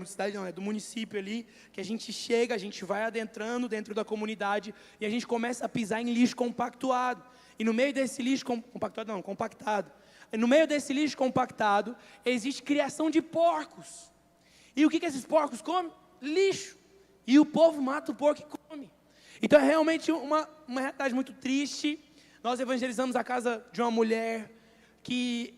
cidade não, é do município ali, que a gente chega, a gente vai adentrando dentro da comunidade, e a gente começa a pisar em lixo compactuado, e no meio desse lixo, compactado, e no meio desse lixo compactado, existe criação de porcos, e o que esses porcos comem? Lixo, e o povo mata o porco e come, então é realmente uma realidade muito triste. Nós evangelizamos a casa de uma mulher, que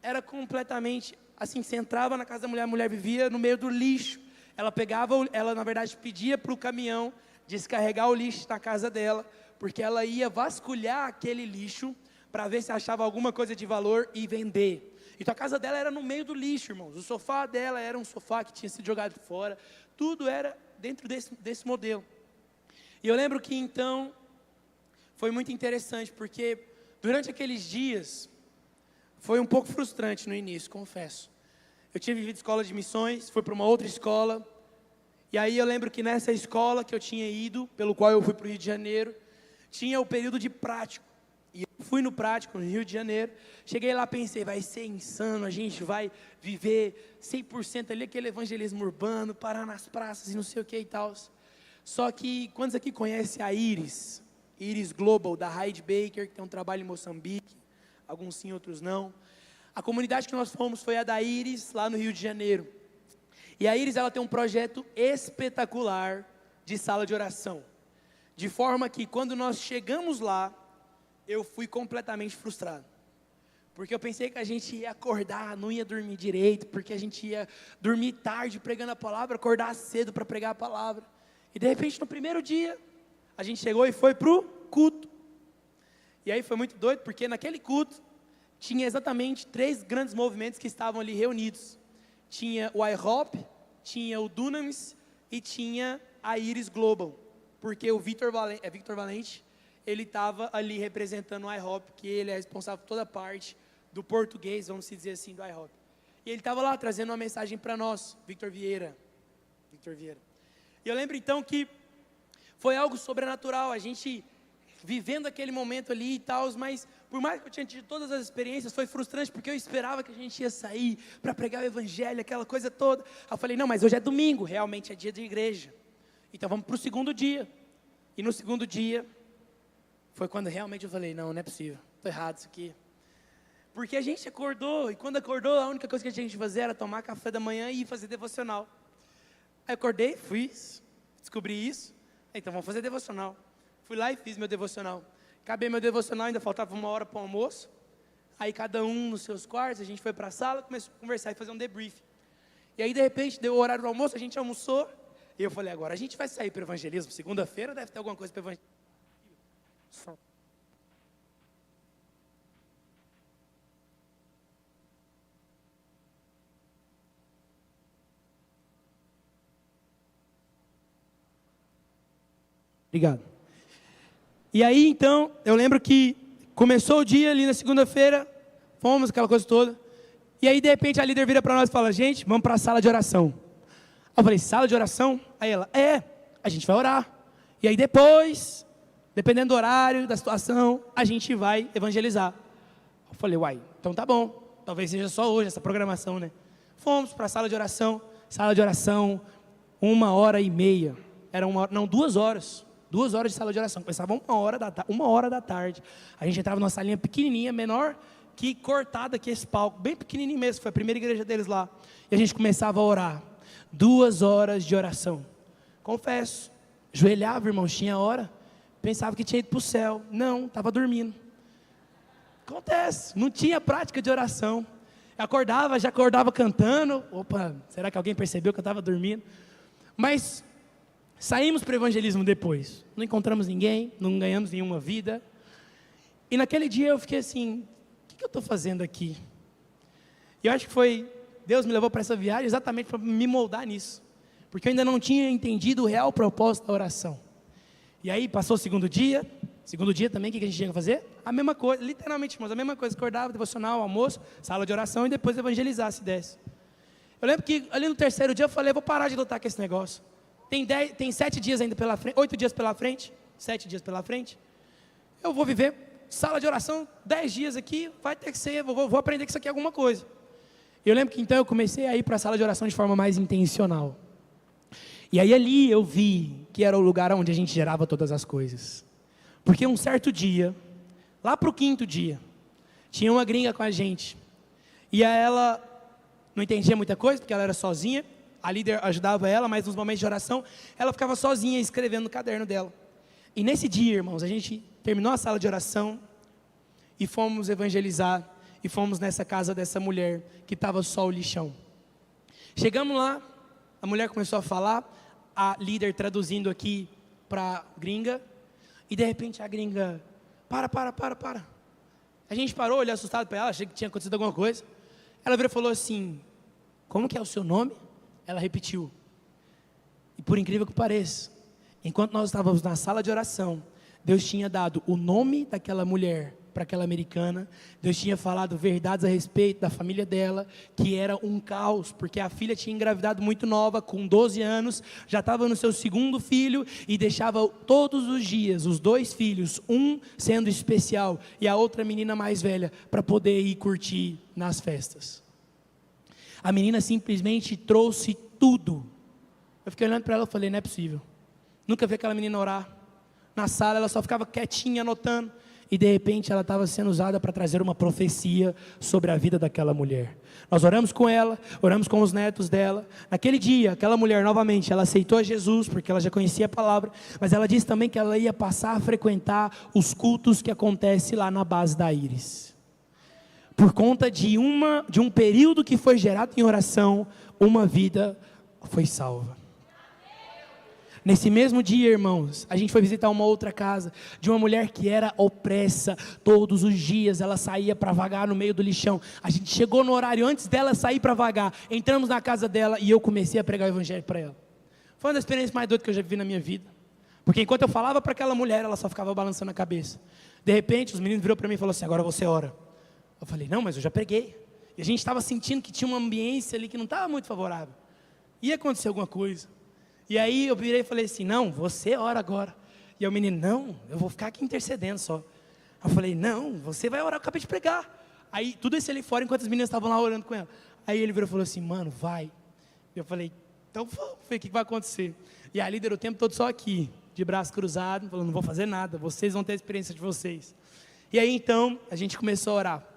era completamente, assim, você entrava na casa da mulher, a mulher vivia no meio do lixo, ela na verdade pedia para o caminhão descarregar o lixo na casa dela, porque ela ia vasculhar aquele lixo, para ver se achava alguma coisa de valor e vender. Então a casa dela era no meio do lixo, irmãos, o sofá dela era um sofá que tinha sido jogado fora, tudo era dentro desse modelo. E eu lembro que então, foi muito interessante, porque durante aqueles dias, foi um pouco frustrante no início, confesso. Eu tinha vivido escola de missões, fui para uma outra escola, e aí eu lembro que nessa escola que eu tinha ido, pelo qual eu fui para o Rio de Janeiro, tinha o período de prático, e eu fui no prático no Rio de Janeiro, cheguei lá, pensei, vai ser insano, a gente vai viver 100% ali aquele evangelismo urbano, parar nas praças e não sei o que e tal. Só que, quantos aqui conhecem a Iris Global, da Hyde Baker, que tem um trabalho em Moçambique, alguns sim, outros não. A comunidade que nós fomos foi a da Iris, lá no Rio de Janeiro. E a Iris, ela tem um projeto espetacular de sala de oração. De forma que, quando nós chegamos lá, eu fui completamente frustrado. Porque eu pensei que a gente ia acordar, não ia dormir direito, porque a gente ia dormir tarde pregando a palavra, acordar cedo para pregar a palavra. E de repente, no primeiro dia, a gente chegou e foi para o culto. E aí foi muito doido, porque naquele culto, tinha exatamente 3 grandes movimentos que estavam ali reunidos. Tinha o IHOP, tinha o Dunamis e tinha a Iris Global. Porque o Victor Valente, ele estava ali representando o IHOP, que ele é responsável por toda a parte do português, vamos dizer assim, do IHOP. E ele estava lá trazendo uma mensagem para nós, Victor Vieira. E eu lembro então que foi algo sobrenatural, a gente vivendo aquele momento ali e tal, mas por mais que eu tinha tido todas as experiências, foi frustrante, porque eu esperava que a gente ia sair para pregar o evangelho, aquela coisa toda. Aí eu falei, não, mas hoje é domingo, realmente é dia de igreja, então vamos para o segundo dia. E no segundo dia, foi quando realmente eu falei, não é possível, estou errado isso aqui. Porque a gente acordou, e quando acordou, a única coisa que a gente fazia era tomar café da manhã e ir fazer devocional. Aí acordei, descobri isso, então vamos fazer devocional. Fui lá e fiz meu devocional. Acabei meu devocional, ainda faltava 1 hora para o almoço. Aí cada um nos seus quartos, a gente foi para a sala, começou a conversar e fazer um debrief. E aí de repente deu o horário do almoço, a gente almoçou. E eu falei, agora a gente vai sair para o evangelismo. Segunda-feira deve ter alguma coisa para o evangelismo. Obrigado. E aí, então, eu lembro que começou o dia ali na segunda-feira, fomos, aquela coisa toda. E aí, de repente, a líder vira para nós e fala, gente, vamos para a sala de oração. Eu falei, sala de oração? Aí ela, a gente vai orar. E aí depois, dependendo do horário, da situação, a gente vai evangelizar. Eu falei, uai, então tá bom. Talvez seja só hoje essa programação, né? Fomos para a sala de oração, 1h30. Era 2 horas. 2 horas de sala de oração, começava 1h da tarde, a gente entrava numa salinha pequenininha, menor que cortada aqui esse palco, bem pequenininho mesmo, foi a primeira igreja deles lá, e a gente começava a orar, 2 horas de oração, confesso, joelhava, irmão, tinha hora, pensava que tinha ido para o céu, não, estava dormindo, acontece, não tinha prática de oração, já acordava cantando, opa, será que alguém percebeu que eu estava dormindo, mas saímos para o evangelismo depois, não encontramos ninguém, não ganhamos nenhuma vida, e naquele dia eu fiquei assim, o que eu estou fazendo aqui? E eu acho que Deus me levou para essa viagem exatamente para me moldar nisso, porque eu ainda não tinha entendido o real propósito da oração. E aí passou o segundo dia, Segundo dia também, o que a gente tinha que fazer? A mesma coisa, literalmente, irmãos, a mesma coisa. Acordava, devocional, almoço, sala de oração e depois evangelizar, se desse. Eu lembro que ali no terceiro dia eu falei, eu vou parar de lutar com esse negócio. Tem 7 dias ainda pela frente, 8 dias pela frente, 7 dias pela frente. Eu vou viver sala de oração 10 dias aqui, vai ter que ser, vou aprender que isso aqui é alguma coisa. Eu lembro que então eu comecei a ir para a sala de oração de forma mais intencional. E aí ali eu vi que era o lugar onde a gente gerava todas as coisas. Porque um certo dia, lá para o 5º dia, tinha uma gringa com a gente. E ela não entendia muita coisa, porque ela era sozinha. A líder ajudava ela, mas nos momentos de oração, ela ficava sozinha escrevendo no caderno dela. E nesse dia, irmãos, a gente terminou a sala de oração e fomos evangelizar. E fomos nessa casa dessa mulher que estava só o lixão. Chegamos lá, a mulher começou a falar, a líder traduzindo aqui para a gringa. E de repente a gringa, para. A gente parou, olhou assustado para ela, achei que tinha acontecido alguma coisa. Ela virou e falou assim, como que é o seu nome? Ela repetiu. E por incrível que pareça, enquanto nós estávamos na sala de oração, Deus tinha dado o nome daquela mulher para aquela americana. Deus tinha falado verdades a respeito da família dela, que era um caos, porque a filha tinha engravidado muito nova, com 12 anos, já estava no seu 2º filho, e deixava todos os dias, os 2 filhos, um sendo especial, e a outra menina mais velha, para poder ir curtir nas festas. A menina simplesmente trouxe tudo. Eu fiquei olhando para ela e falei, não é possível. Nunca vi aquela menina orar. Na sala ela só ficava quietinha, anotando. E de repente ela estava sendo usada para trazer uma profecia sobre a vida daquela mulher. Nós oramos com ela, oramos com os netos dela. Naquele dia, aquela mulher novamente, ela aceitou a Jesus, porque ela já conhecia a palavra, mas ela disse também que ela ia passar a frequentar os cultos que acontecem lá na base da Íris. Por conta de um período que foi gerado em oração, uma vida foi salva. Nesse mesmo dia, irmãos, a gente foi visitar uma outra casa, de uma mulher que era opressa. Todos os dias ela saía para vagar no meio do lixão. A gente chegou no horário antes dela sair para vagar, entramos na casa dela e eu comecei a pregar o evangelho para ela. Foi uma das experiências mais doidas que eu já vivi na minha vida. Porque enquanto eu falava para aquela mulher, ela só ficava balançando a cabeça. De repente, os meninos viram para mim e falaram assim, agora você ora. Eu falei, não, mas eu já preguei. E a gente estava sentindo que tinha uma ambiência ali que não estava muito favorável. Ia acontecer alguma coisa. E aí eu virei e falei assim, não, você ora agora. E aí o menino, não, eu vou ficar aqui intercedendo só. Eu falei, não, você vai orar, eu acabei de pregar. Aí tudo isso ali fora, enquanto as meninas estavam lá orando com ela. Aí ele virou e falou assim, mano, vai. Eu falei, então vamos ver o que vai acontecer. E a líder o tempo todo só aqui, de braço cruzado, falando, não vou fazer nada, vocês vão ter a experiência de vocês. E aí então, a gente começou a orar.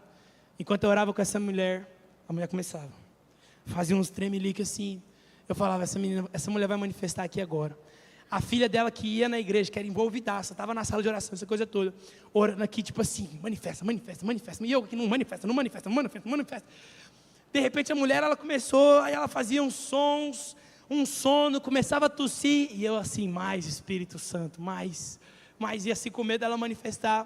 Enquanto eu orava com essa mulher, a mulher começava. Fazia uns tremeliques assim. Eu falava, essa mulher vai manifestar aqui agora. A filha dela que ia na igreja, que era envolvidaça, estava na sala de oração, essa coisa toda, orando aqui, tipo assim, manifesta. E eu que não manifesta. De repente a mulher, ela começou, aí ela fazia uns sons, um sono, começava a tossir, e eu assim, mais Espírito Santo, mais, e assim com medo dela manifestar.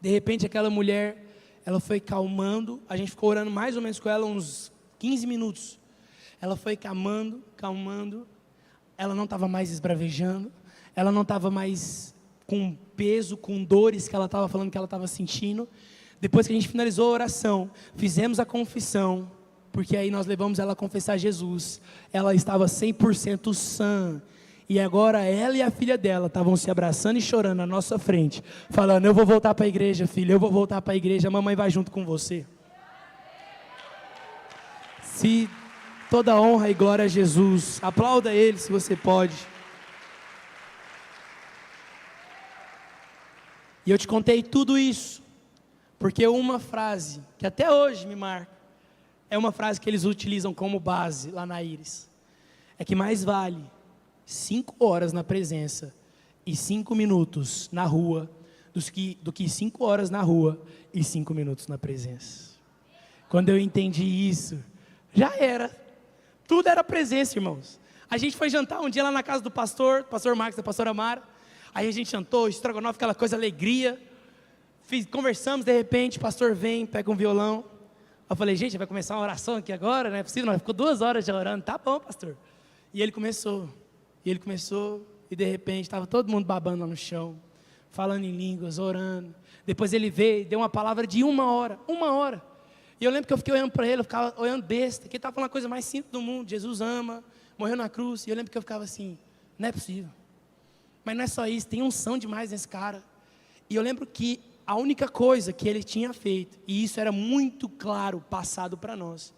De repente aquela mulher, ela foi calmando, a gente ficou orando mais ou menos com ela uns 15 minutos. Ela foi calmando, ela não estava mais esbravejando, ela não estava mais com peso, com dores que ela estava falando que ela estava sentindo. Depois que a gente finalizou a oração, fizemos a confissão, porque aí nós levamos ela a confessar Jesus. Ela estava 100% sã, e agora ela e a filha dela estavam se abraçando e chorando na nossa frente, falando, eu vou voltar para a igreja, filha, eu vou voltar para a igreja, a mamãe vai junto com você. Se toda honra e glória a Jesus. Aplauda Ele se você pode. E eu te contei tudo isso, porque uma frase, que até hoje me marca, é uma frase que eles utilizam como base lá na Íris. É que mais vale 5 horas na presença e 5 minutos na rua, do que 5 horas na rua e 5 minutos na presença. Quando eu entendi isso, já era. Tudo era presença, irmãos. A gente foi jantar um dia lá na casa do pastor Marcos, da pastora Mara. Aí a gente jantou, estrogonofe, aquela coisa, alegria. Conversamos, de repente, o pastor vem, pega um violão. Eu falei, gente, vai começar uma oração aqui agora? Não é possível, não. Ficou 2 horas já orando. Tá bom, pastor. E ele começou, e de repente, estava todo mundo babando lá no chão. falando em línguas, orando. Depois ele veio e deu uma palavra de 1 hora. E eu lembro que eu fiquei olhando para ele, eu ficava olhando besta, que ele estava falando a coisa mais simples do mundo, Jesus ama, morreu na cruz. E eu lembro que eu ficava assim, não é possível. Mas não é só isso, tem unção demais nesse cara. E eu lembro que a única coisa que ele tinha feito, e isso era muito claro, passado para nós,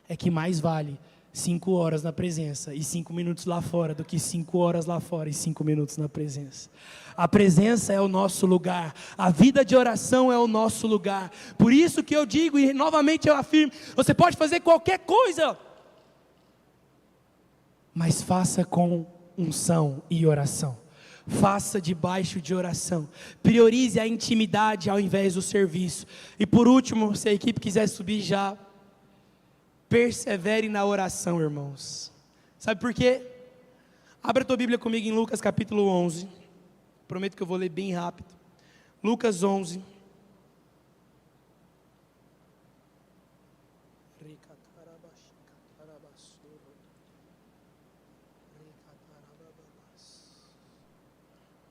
é que mais vale 5 horas na presença e 5 minutos lá fora do que 5 horas lá fora e 5 minutos na presença. A presença é o nosso lugar, a vida de oração é o nosso lugar. Por isso que eu digo e novamente eu afirmo, você pode fazer qualquer coisa, mas faça com unção e oração. Faça debaixo de oração. Priorize a intimidade ao invés do serviço. E por último, se a equipe quiser subir já, persevere na oração, irmãos. Sabe por quê? Abra a tua Bíblia comigo em Lucas capítulo 11. Prometo que eu vou ler bem rápido. Lucas 11.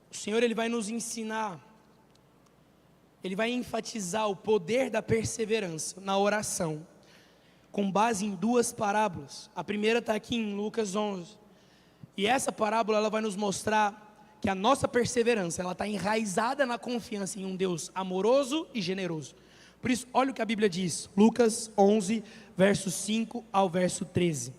O Senhor, Ele vai nos ensinar, Ele vai enfatizar o poder da perseverança na oração, com base em 2 parábolas. A primeira está aqui em Lucas 11, e essa parábola ela vai nos mostrar que a nossa perseverança, ela está enraizada na confiança em um Deus amoroso e generoso. Por isso, olha o que a Bíblia diz, Lucas 11, verso 5 ao verso 13.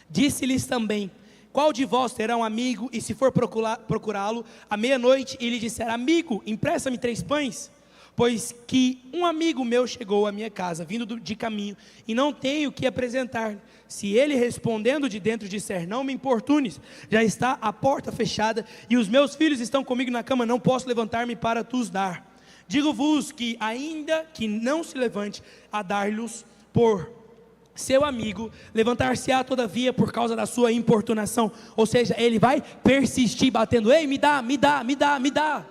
Disse-lhes também: qual de vós terá um amigo, e se for procurá-lo, à meia-noite, e lhe disser: amigo, empresta-me 3 pães? Pois que um amigo meu chegou à minha casa, vindo de caminho, e não tenho o que apresentar-lhe. Se ele respondendo de dentro disser: não me importunes, já está a porta fechada, e os meus filhos estão comigo na cama, não posso levantar-me para tus dar. Digo-vos que, ainda que não se levante a dar-lhes por seu amigo, levantar-se-á todavia por causa da sua importunação. Ou seja, ele vai persistir batendo: ei, me dá, me dá, me dá, me dá.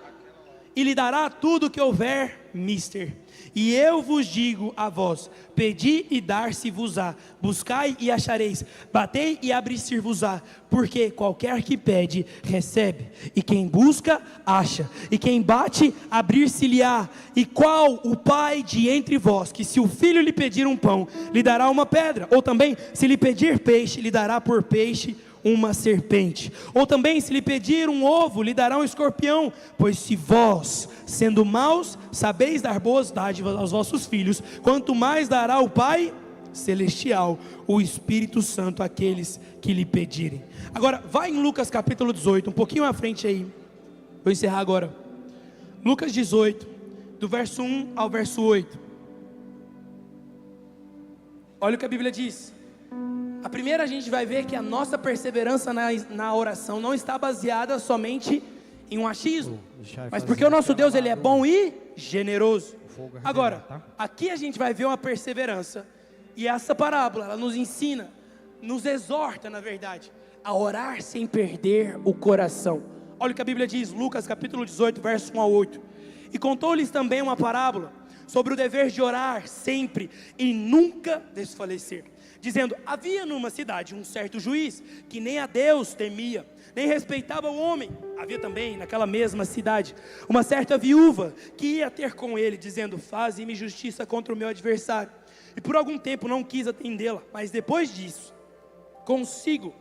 E lhe dará tudo o que houver, mister. E eu vos digo a vós: pedi e dar-se-vos-á, buscai e achareis, batei e abrir-se-vos-á, porque qualquer que pede, recebe, e quem busca, acha, e quem bate, abrir-se-lhe-á. E qual o pai de entre vós, que se o filho lhe pedir um pão, lhe dará uma pedra? Ou também, se lhe pedir peixe, lhe dará por peixe uma serpente? Ou também, se lhe pedir um ovo, lhe dará um escorpião? Pois se vós, sendo maus, sabeis dar boas dádivas aos vossos filhos, quanto mais dará o Pai Celestial, o Espírito Santo, àqueles que lhe pedirem. Agora, vai em Lucas capítulo 18, um pouquinho à frente aí, vou encerrar agora. Lucas 18, do verso 1 ao verso 8. Olha o que a Bíblia diz. A primeira, a gente vai ver que a nossa perseverança na oração não está baseada somente em um achismo, mas porque o nosso Deus, Ele é bom e generoso. Agora, aqui a gente vai ver uma perseverança, e essa parábola, ela nos ensina, nos exorta, na verdade, a orar sem perder o coração. Olha o que a Bíblia diz, Lucas capítulo 18, verso 1 a 8. E contou-lhes também uma parábola sobre o dever de orar sempre e nunca desfalecer, dizendo: havia numa cidade um certo juiz, que nem a Deus temia, nem respeitava o homem. Havia também naquela mesma cidade uma certa viúva, que ia ter com ele, dizendo: faze-me justiça contra o meu adversário. E por algum tempo não quis atendê-la, mas depois disso, consigo: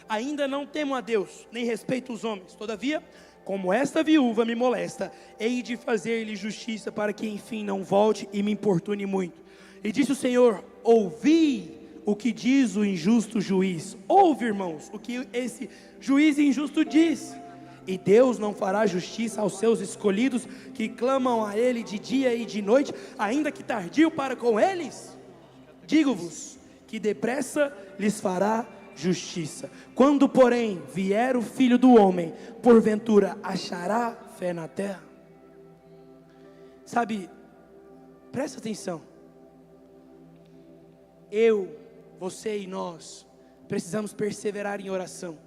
ainda não temo a Deus, nem respeito os homens. Todavia, como esta viúva me molesta, hei de fazer-lhe justiça, para que enfim não volte e me importune muito. E disse o Senhor: ouvi o que diz o injusto juiz. Ouve, irmãos, o que esse juiz injusto diz. E Deus não fará justiça aos seus escolhidos, que clamam a Ele de dia e de noite, ainda que tardio para com eles? Digo-vos que depressa lhes fará justiça. Quando, porém, vier o Filho do Homem, porventura achará fé na terra? Sabe, presta atenção. Você e nós precisamos perseverar em oração.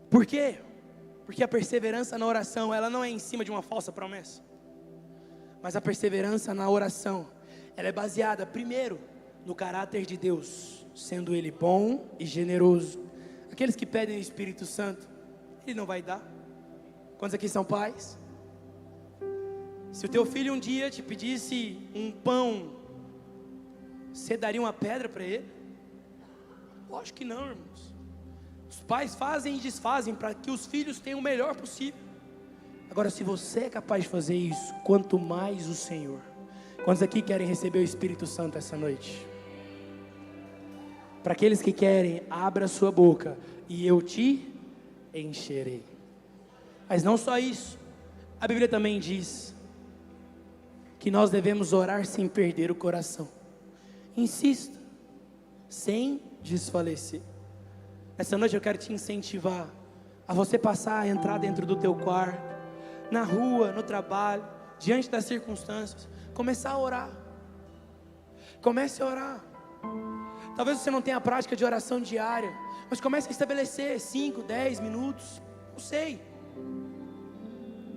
Por quê? Porque a perseverança na oração, ela não é em cima de uma falsa promessa, mas a perseverança na oração, ela é baseada primeiro no caráter de Deus, sendo Ele bom e generoso. Aqueles que pedem o Espírito Santo, Ele não vai dar. Quantos aqui são pais? Se o teu filho um dia te pedisse um pão, você daria uma pedra para ele? Lógico que não, irmãos. Os pais fazem e desfazem para que os filhos tenham o melhor possível. Agora, se você é capaz de fazer isso, quanto mais o Senhor. Quantos aqui querem receber o Espírito Santo essa noite? Para aqueles que querem, abra a sua boca e eu te encherei. Mas não só isso, a Bíblia também diz que nós devemos orar sem perder o coração. Insista, sem desfalecer. Essa noite eu quero te incentivar a você passar a entrar dentro do teu quarto, na rua, no trabalho, diante das circunstâncias, começar a orar. Comece a orar. Talvez você não tenha a prática de oração diária, mas comece a estabelecer 5, 10 minutos, não sei.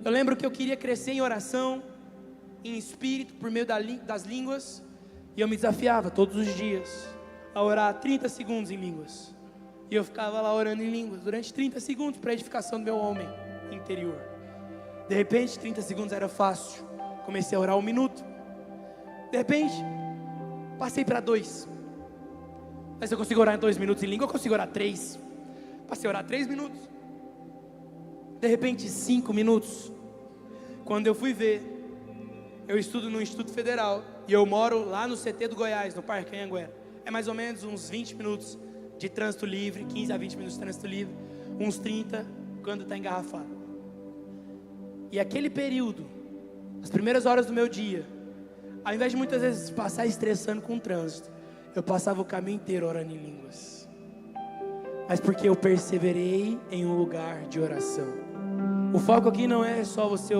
Eu lembro que eu queria crescer em oração, em espírito, por meio das línguas, e eu me desafiava todos os dias a orar 30 segundos em línguas. E eu ficava lá orando em línguas durante 30 segundos para a edificação do meu homem interior. De repente, 30 segundos era fácil. Comecei a orar 1 minuto. De repente, passei para 2. Mas eu consigo orar em 2 minutos em língua, eu consigo orar 3. Passei a orar 3 minutos. De repente, 5 minutos. Quando eu fui ver, eu estudo no Instituto Federal e eu moro lá no CT do Goiás, no Parque Anhanguera. É mais ou menos uns 20 minutos de trânsito livre, 15 a 20 minutos de trânsito livre, uns 30 quando está engarrafado. E aquele período, as primeiras horas do meu dia, ao invés de muitas vezes passar estressando com o trânsito, eu passava o caminho inteiro orando em línguas. Mas porque eu perseverei em um lugar de oração. O foco aqui não é só você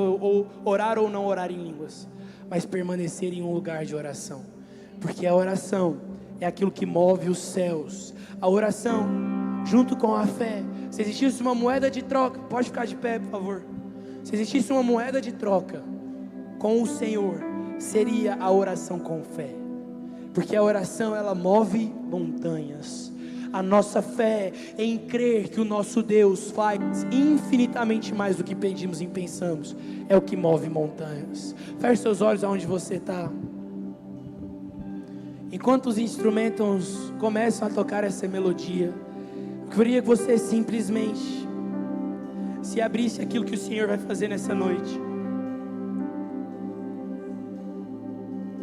orar ou não orar em línguas, mas permanecer em um lugar de oração. Porque a oração é aquilo que move os céus. A oração, junto com a fé. Se existisse uma moeda de troca, pode ficar de pé, por favor. Se existisse uma moeda de troca com o Senhor, seria a oração com fé. Porque a oração, ela move montanhas. A nossa fé em crer que o nosso Deus faz infinitamente mais do que pedimos e pensamos, é o que move montanhas. Feche seus olhos aonde você está. Enquanto os instrumentos começam a tocar essa melodia, eu queria que você simplesmente se abrisse aquilo que o Senhor vai fazer nessa noite.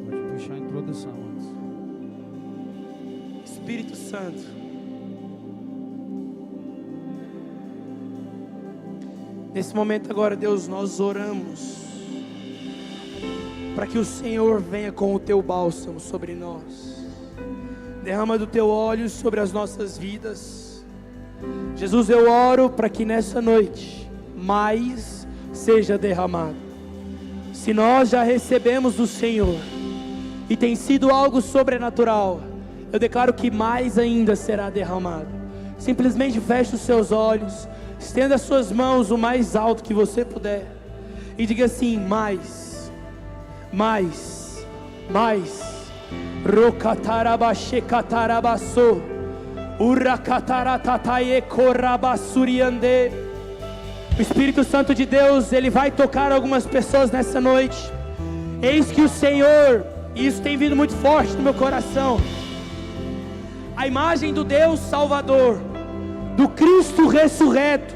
Pode puxar a introdução antes. Espírito Santo, nesse momento agora, Deus, nós oramos para que o Senhor venha com o teu bálsamo sobre nós. Derrama do teu óleo sobre as nossas vidas. Jesus, eu oro para que nessa noite mais seja derramado. Se nós já recebemos do Senhor e tem sido algo sobrenatural, eu declaro que mais ainda será derramado. Simplesmente feche os seus olhos, estenda as suas mãos o mais alto que você puder e diga assim: mais, mais, mais. Rokatarabashe katarabaso, urakataratataye korabasuriande. O Espírito Santo de Deus, ele vai tocar algumas pessoas nessa noite. Eis que o Senhor, e isso tem vindo muito forte no meu coração, a imagem do Deus Salvador, do Cristo ressurreto,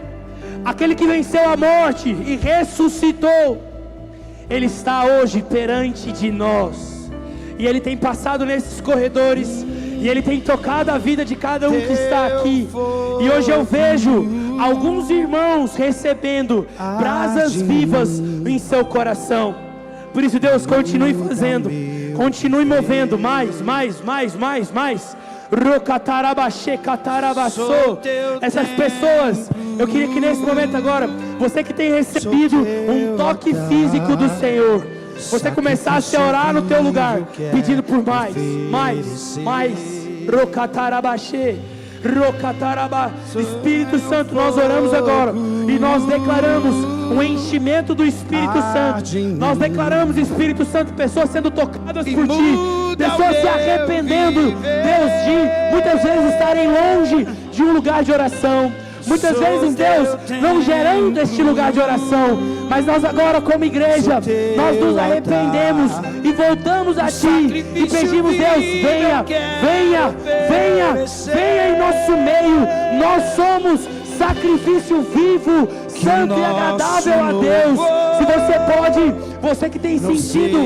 aquele que venceu a morte e ressuscitou, ele está hoje perante de nós. E Ele tem passado nesses corredores, e Ele tem tocado a vida de cada um que está aqui. E hoje eu vejo alguns irmãos recebendo brasas vivas em seu coração. Por isso, Deus, continue fazendo, continue movendo mais. Essas pessoas, eu queria que nesse momento agora, você que tem recebido um toque físico do Senhor, você começasse a orar no teu lugar, pedindo por mais. Espírito Santo, nós oramos agora e nós declaramos um enchimento do Espírito Santo. Nós declaramos, Espírito Santo, pessoas sendo tocadas por Ti, pessoas se arrependendo, Deus, de muitas vezes estarem longe de um lugar de oração. Muitas vezes, Deus, não gerando este lugar de oração, mas nós agora como igreja, nós nos arrependemos e voltamos a Ti e pedimos, Deus, venha, venha, venha, venha em nosso meio. Nós somos sacrifício vivo, santo e agradável a Deus. Se você pode, você que tem sentido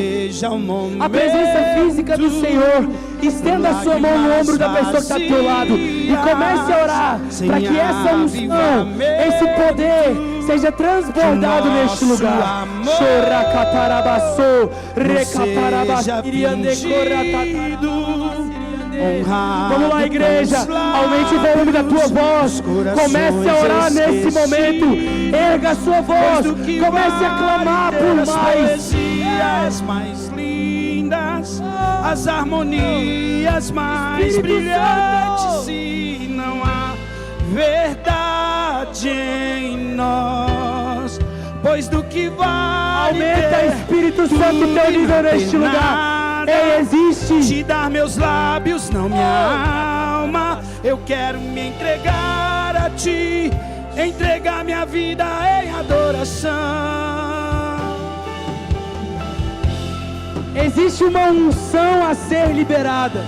a presença física do Senhor, estenda a sua mão no ombro da pessoa que está do teu lado e comece a orar para que essa unção, esse poder seja transbordado neste lugar. Vamos lá, igreja, aumente o volume da tua voz, comece a orar nesse momento, erga a sua voz, comece a clamar por mais. Mais lindas, as harmonias mais brilhantes, e não há verdade em nós, pois do que vale aumenta, Espírito Santo, teu nível neste lugar. Ele existe. Te dar meus lábios, não minha alma. Eu quero me entregar a Ti, entregar minha vida em adoração. Existe uma unção a ser liberada,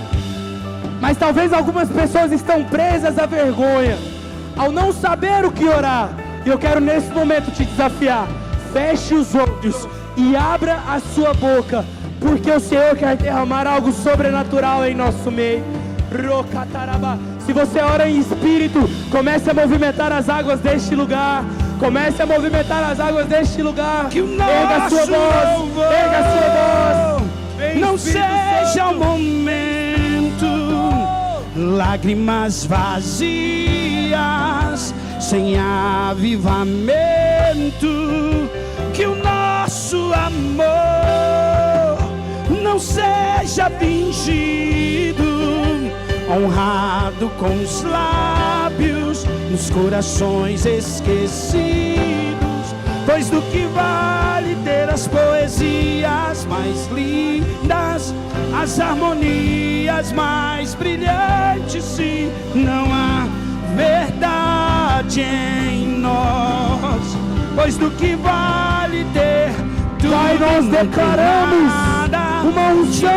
mas talvez algumas pessoas estão presas à vergonha, ao não saber o que orar. E eu quero nesse momento te desafiar: feche os olhos e abra a sua boca, porque o Senhor quer derramar algo sobrenatural em nosso meio. Se você ora em espírito, comece a movimentar as águas deste lugar. Comece a movimentar as águas deste lugar. Erga a sua voz, erga a sua voz. Vem, não Espírito seja Santo. o momento, lágrimas vazias, sem avivamento. Que o nosso amor não seja fingido, honrado com os lábios, nos corações esquecidos. Pois do que vale ter as poesias mais lindas, as harmonias mais brilhantes, se não há verdade em nós? Pois do que vale ter tudo, Pai, nós declaramos uma unção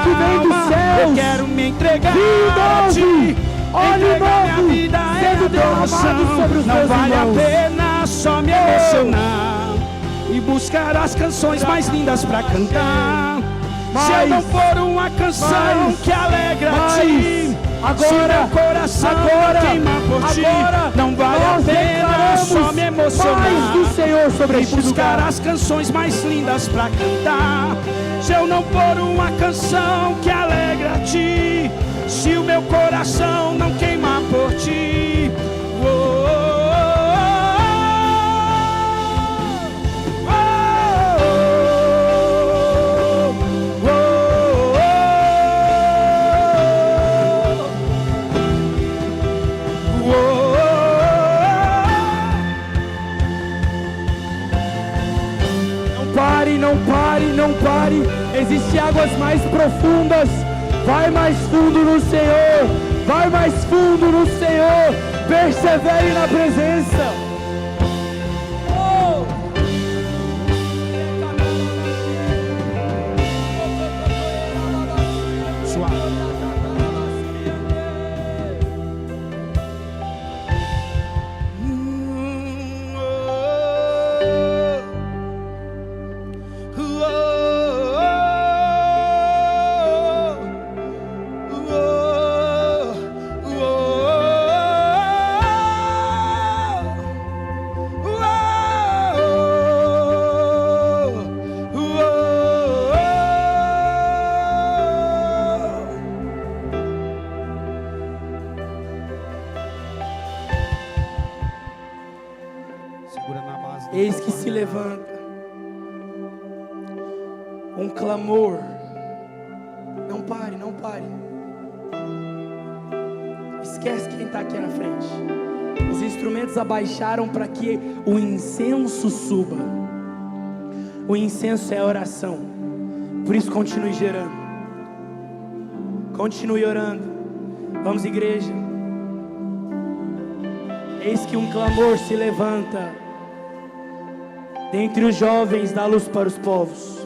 que vem dos céus. Eu quero me entregar Vida a Ti, óleo entregar minha novo vida sendo em derramado adoração. sobre os Não meus vale irmãos. a pena só me emocionar e buscar as canções mais lindas pra cantar. Se eu não for uma canção que alegra a Ti, se meu coração queima por Ti, não vale a pena só me emocionar mais do Senhor sobre e este buscar lugar. as canções mais lindas pra cantar. Se eu não for uma canção que alegra a Ti, se o meu coração não queima por Ti, Não pare, existem águas mais profundas. Vai mais fundo no Senhor, vai mais fundo no Senhor, persevere na presença. Eis que se levanta um clamor. Não pare, não pare. Esquece quem está aqui na frente. Os instrumentos abaixaram para que o incenso suba. O incenso é a oração. Por isso continue gerando. Continue orando. Vamos, igreja. Eis que um clamor se levanta dentre os jovens da luz para os povos.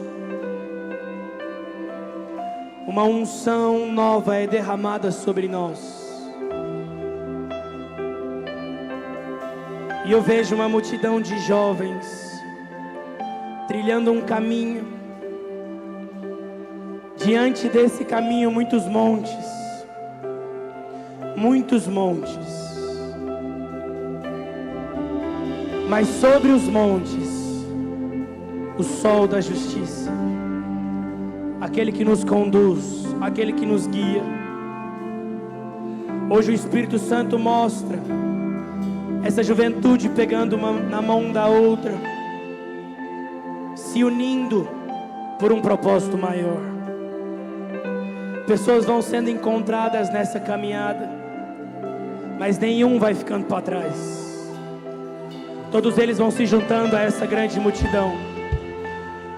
Uma unção nova é derramada sobre nós. E eu vejo uma multidão de jovens trilhando um caminho. Diante desse caminho, muitos montes. Muitos montes. Mas sobre os montes, o sol da justiça. Aquele que nos conduz, aquele que nos guia. Hoje o Espírito Santo mostra essa juventude pegando uma na mão da outra, se unindo por um propósito maior. Pessoas vão sendo encontradas nessa caminhada, mas nenhum vai ficando para trás. Todos eles vão se juntando a essa grande multidão.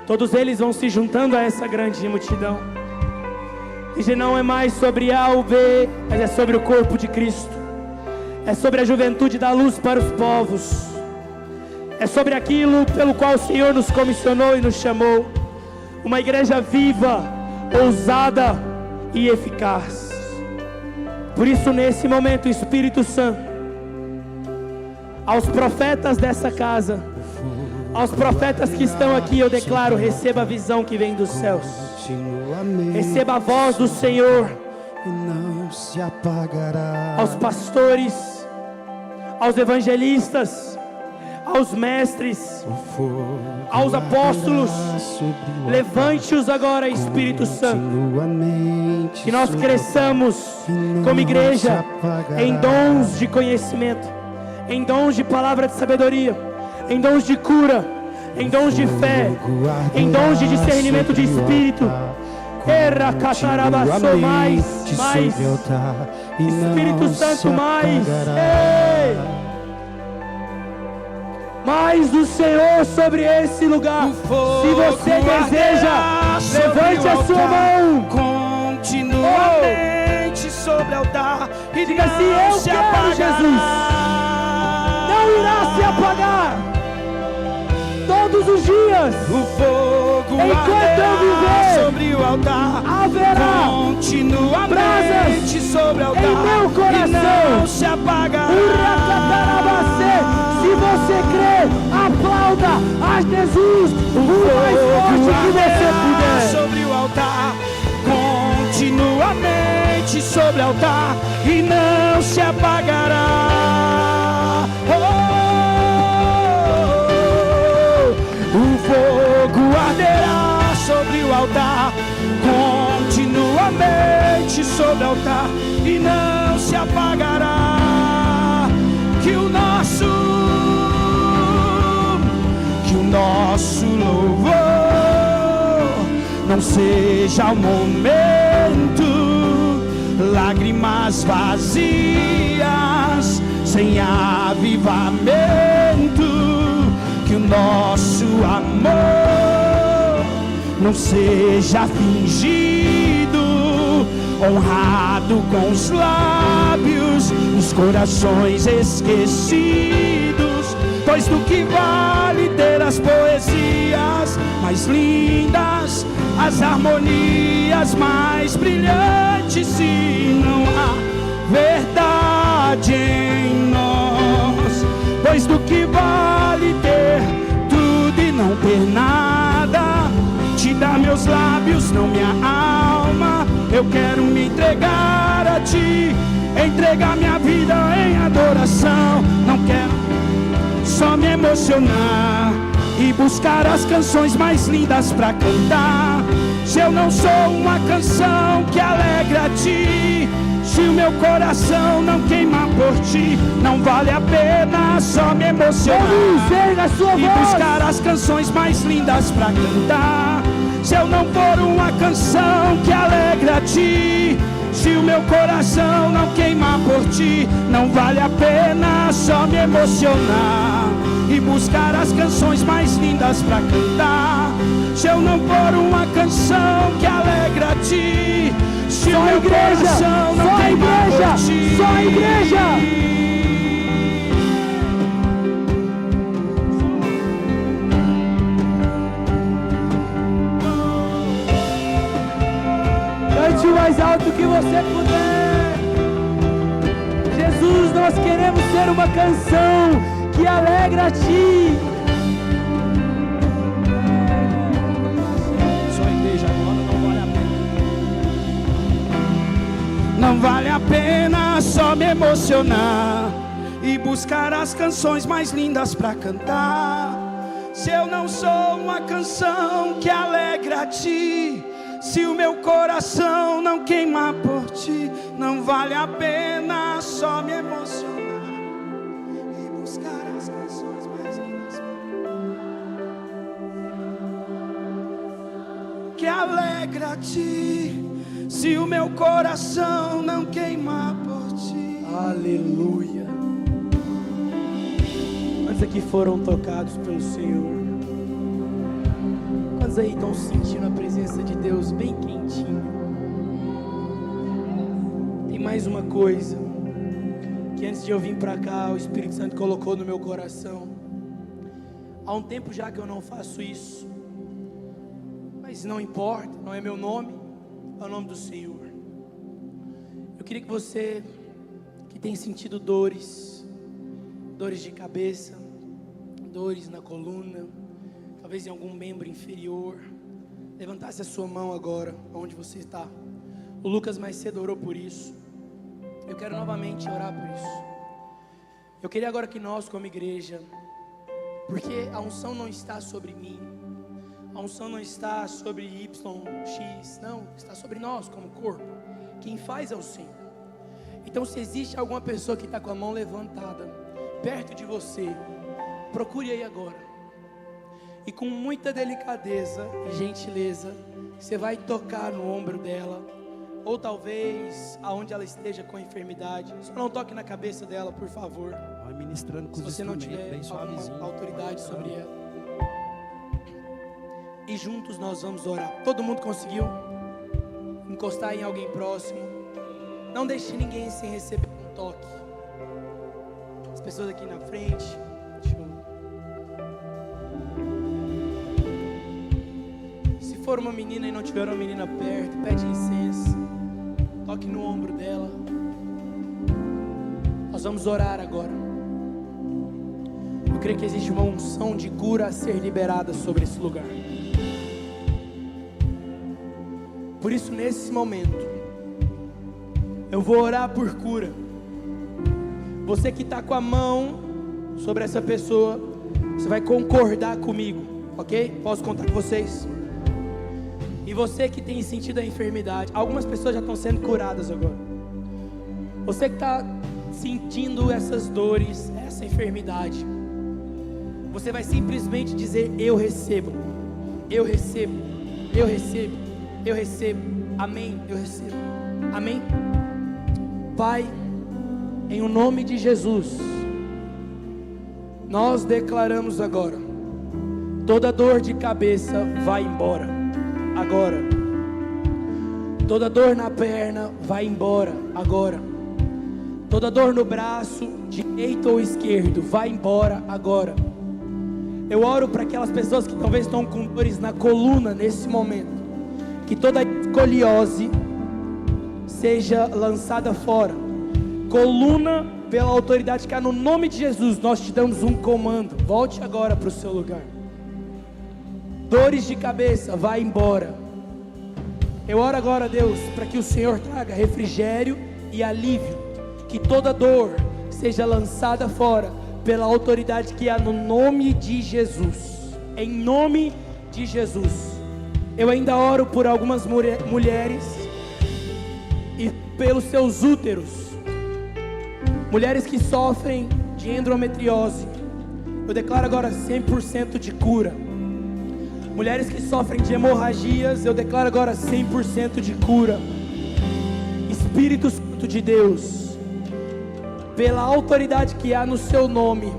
Todos eles vão se juntando a essa grande multidão. E já não é mais sobre A ou B, mas é sobre o corpo de Cristo. É sobre a juventude da luz para os povos. É sobre aquilo pelo qual o Senhor nos comissionou e nos chamou. Uma igreja viva, ousada e eficaz. Por isso, nesse momento, o Espírito Santo, aos profetas dessa casa, aos profetas que estão aqui, eu declaro: receba a visão que vem dos céus. Receba a voz do Senhor. E não se apagará. Aos pastores, aos evangelistas, aos mestres, aos apóstolos, levante-os agora, Espírito Santo. Que nós cresçamos como igreja em dons de conhecimento, em dons de palavra de sabedoria, em dons de cura, em dons de fé, em dons de discernimento de espírito. Mais, Espírito Santo, mais. Ei! Mais do Senhor sobre esse lugar. Se você deseja, levante a sua mão continuamente sobre o altar e diga assim: eu quero, Jesus. Não irá se apagar todos os dias. O fogo enquanto eu viver sobre o altar, haverá continuamente sobre o altar em meu coração. E não se apagará. Se você crê, aplauda a Jesus o mais forte que você puder. Sobre o altar, continuamente sobre o altar e não se apagará. O fogo arderá sobre o altar, continuamente sobre o altar e não se apagará. Que o nosso louvor não seja o momento, lágrimas vazias, sem avivamento. Que o nosso amor não seja fingido, honrado com os lábios, os corações esquecidos. Pois do que vale ter as poesias mais lindas, as harmonias mais brilhantes, se não há verdade em nós? Pois do que vale ter tudo e não ter nada? Te dar meus lábios, não minha alma. Eu quero me entregar a ti, entregar minha vida em adoração. Não quero só me emocionar e buscar as canções mais lindas pra cantar. Se eu não sou uma canção que alegra a ti, se o meu coração não queima por ti, não vale a pena só me emocionar e buscar as canções mais lindas pra cantar. Se eu não for uma canção que alegra a ti, se o meu coração não queima por ti, não vale a pena só me emocionar e buscar as canções mais lindas pra cantar. Se eu não for uma canção que alegra a ti, se o meu coração não queima por ti, só a igreja. mais alto que você puder. Jesus, nós queremos ser uma canção que alegra a Ti. Só a igreja agora não vale a pena. Não vale a pena só me emocionar e buscar as canções mais lindas pra cantar. Se eu não sou uma canção que alegra a Ti, se o meu coração não queima por Ti, não vale a pena só me emocionar e buscar as canções mais lindas que alegra a Ti, se o meu coração não queima por Ti. Aleluia. Quantos aqui foram tocados pelo Senhor? Quantos aí estão sentindo a presença de Deus bem quentinho? Tem mais uma coisa que antes de eu vir para cá o Espírito Santo colocou no meu coração. Há um tempo já que eu não faço isso, mas não importa, não é meu nome, é o nome do Senhor. Eu queria que você que tem sentido dores de cabeça, dores na coluna, talvez em algum membro inferior, levantasse a sua mão agora, onde você está. O Lucas mais cedo orou por isso. Eu quero novamente orar por isso. Eu queria agora que nós como igreja, porque a unção não está sobre mim, a unção não está sobre YX, não, está sobre nós como corpo. Quem faz é o Senhor. Então se existe alguma pessoa que está com a mão levantada perto de você, procure aí agora, e com muita delicadeza e gentileza, você vai tocar no ombro dela, ou talvez aonde ela esteja com enfermidade. Só não toque na cabeça dela, por favor, Vai ministrando com se os você não instrumentos, tiver bem suavezinho. alguma autoridade sobre ela. E juntos nós vamos orar. Todo mundo conseguiu encostar em alguém próximo? Não deixe ninguém sem receber um toque. As pessoas aqui na frente, se for uma menina e não tiver uma menina perto, pede licença, toque no ombro dela. Nós vamos orar agora. Eu creio que existe uma unção de cura a ser liberada sobre esse lugar. Por isso, nesse momento, eu vou orar por cura. Você que está com a mão sobre essa pessoa, você vai concordar comigo, ok? Posso contar com vocês? E você que tem sentido a enfermidade, algumas pessoas já estão sendo curadas agora. Você que está sentindo essas dores, essa enfermidade, você vai simplesmente dizer: eu recebo, eu recebo, eu recebo, eu recebo, amém, eu recebo, amém. Pai, em o nome de Jesus, nós declaramos agora, toda dor de cabeça vai embora, agora. Toda dor na perna vai embora, agora. Toda dor no braço, direito ou esquerdo, vai embora, agora. Eu oro para aquelas pessoas que talvez estão com dores na coluna nesse momento, que toda escoliose seja lançada fora. Coluna, pela autoridade que há no nome de Jesus, nós te damos um comando: volte agora para o seu lugar. Dores de cabeça, vai embora. Eu oro agora, Deus, para que o Senhor traga refrigério e alívio, que toda dor seja lançada fora pela autoridade que há no nome de Jesus. Em nome de Jesus. Eu ainda oro por algumas mulheres e pelos seus úteros, mulheres que sofrem de endometriose. Eu declaro agora 100% de cura. Mulheres que sofrem de hemorragias, eu declaro agora 100% de cura. Espírito Santo de Deus, pela autoridade que há no seu nome,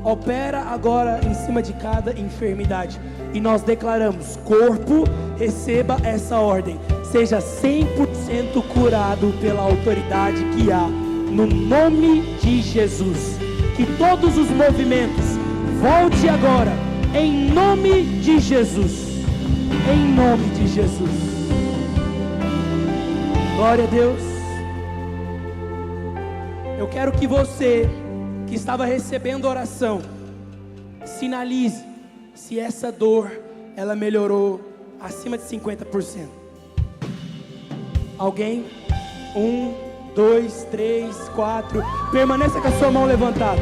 opera agora em cima de cada enfermidade. E nós declaramos: corpo, receba essa ordem, seja 100% curado pela autoridade que há no nome de Jesus. Que todos os movimentos volte agora, em nome de Jesus. Em nome de Jesus. Glória a Deus. Eu quero que você que estava recebendo oração, sinalize se essa dor ela melhorou acima de 50%. Alguém? 1, 2, 3, 4. Permaneça com a sua mão levantada.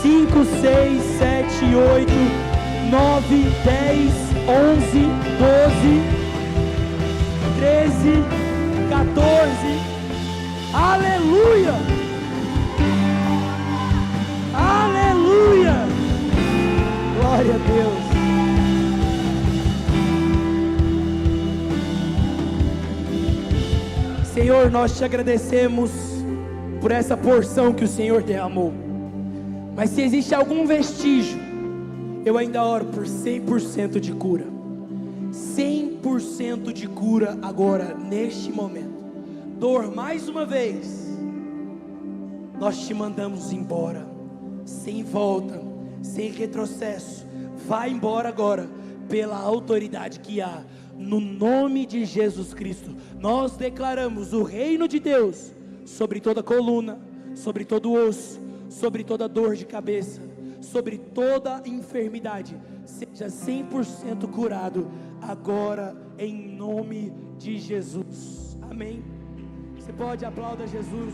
5, 6, 7, 8, 9, 10, 11, 12, 13, 14. Aleluia! Aleluia! Glória a Deus. Senhor, nós te agradecemos por essa porção que o Senhor derramou. Mas se existe algum vestígio, eu ainda oro por 100% de cura. 100% de cura agora, neste momento. Dor, mais uma vez, nós te mandamos embora, sem volta, sem retrocesso. Vai embora agora, pela autoridade que há, no nome de Jesus Cristo. Nós declaramos o reino de Deus sobre toda coluna, sobre todo osso, sobre toda dor de cabeça, sobre toda enfermidade. Seja 100% curado agora, em nome de Jesus. Amém. Você pode aplaudir Jesus.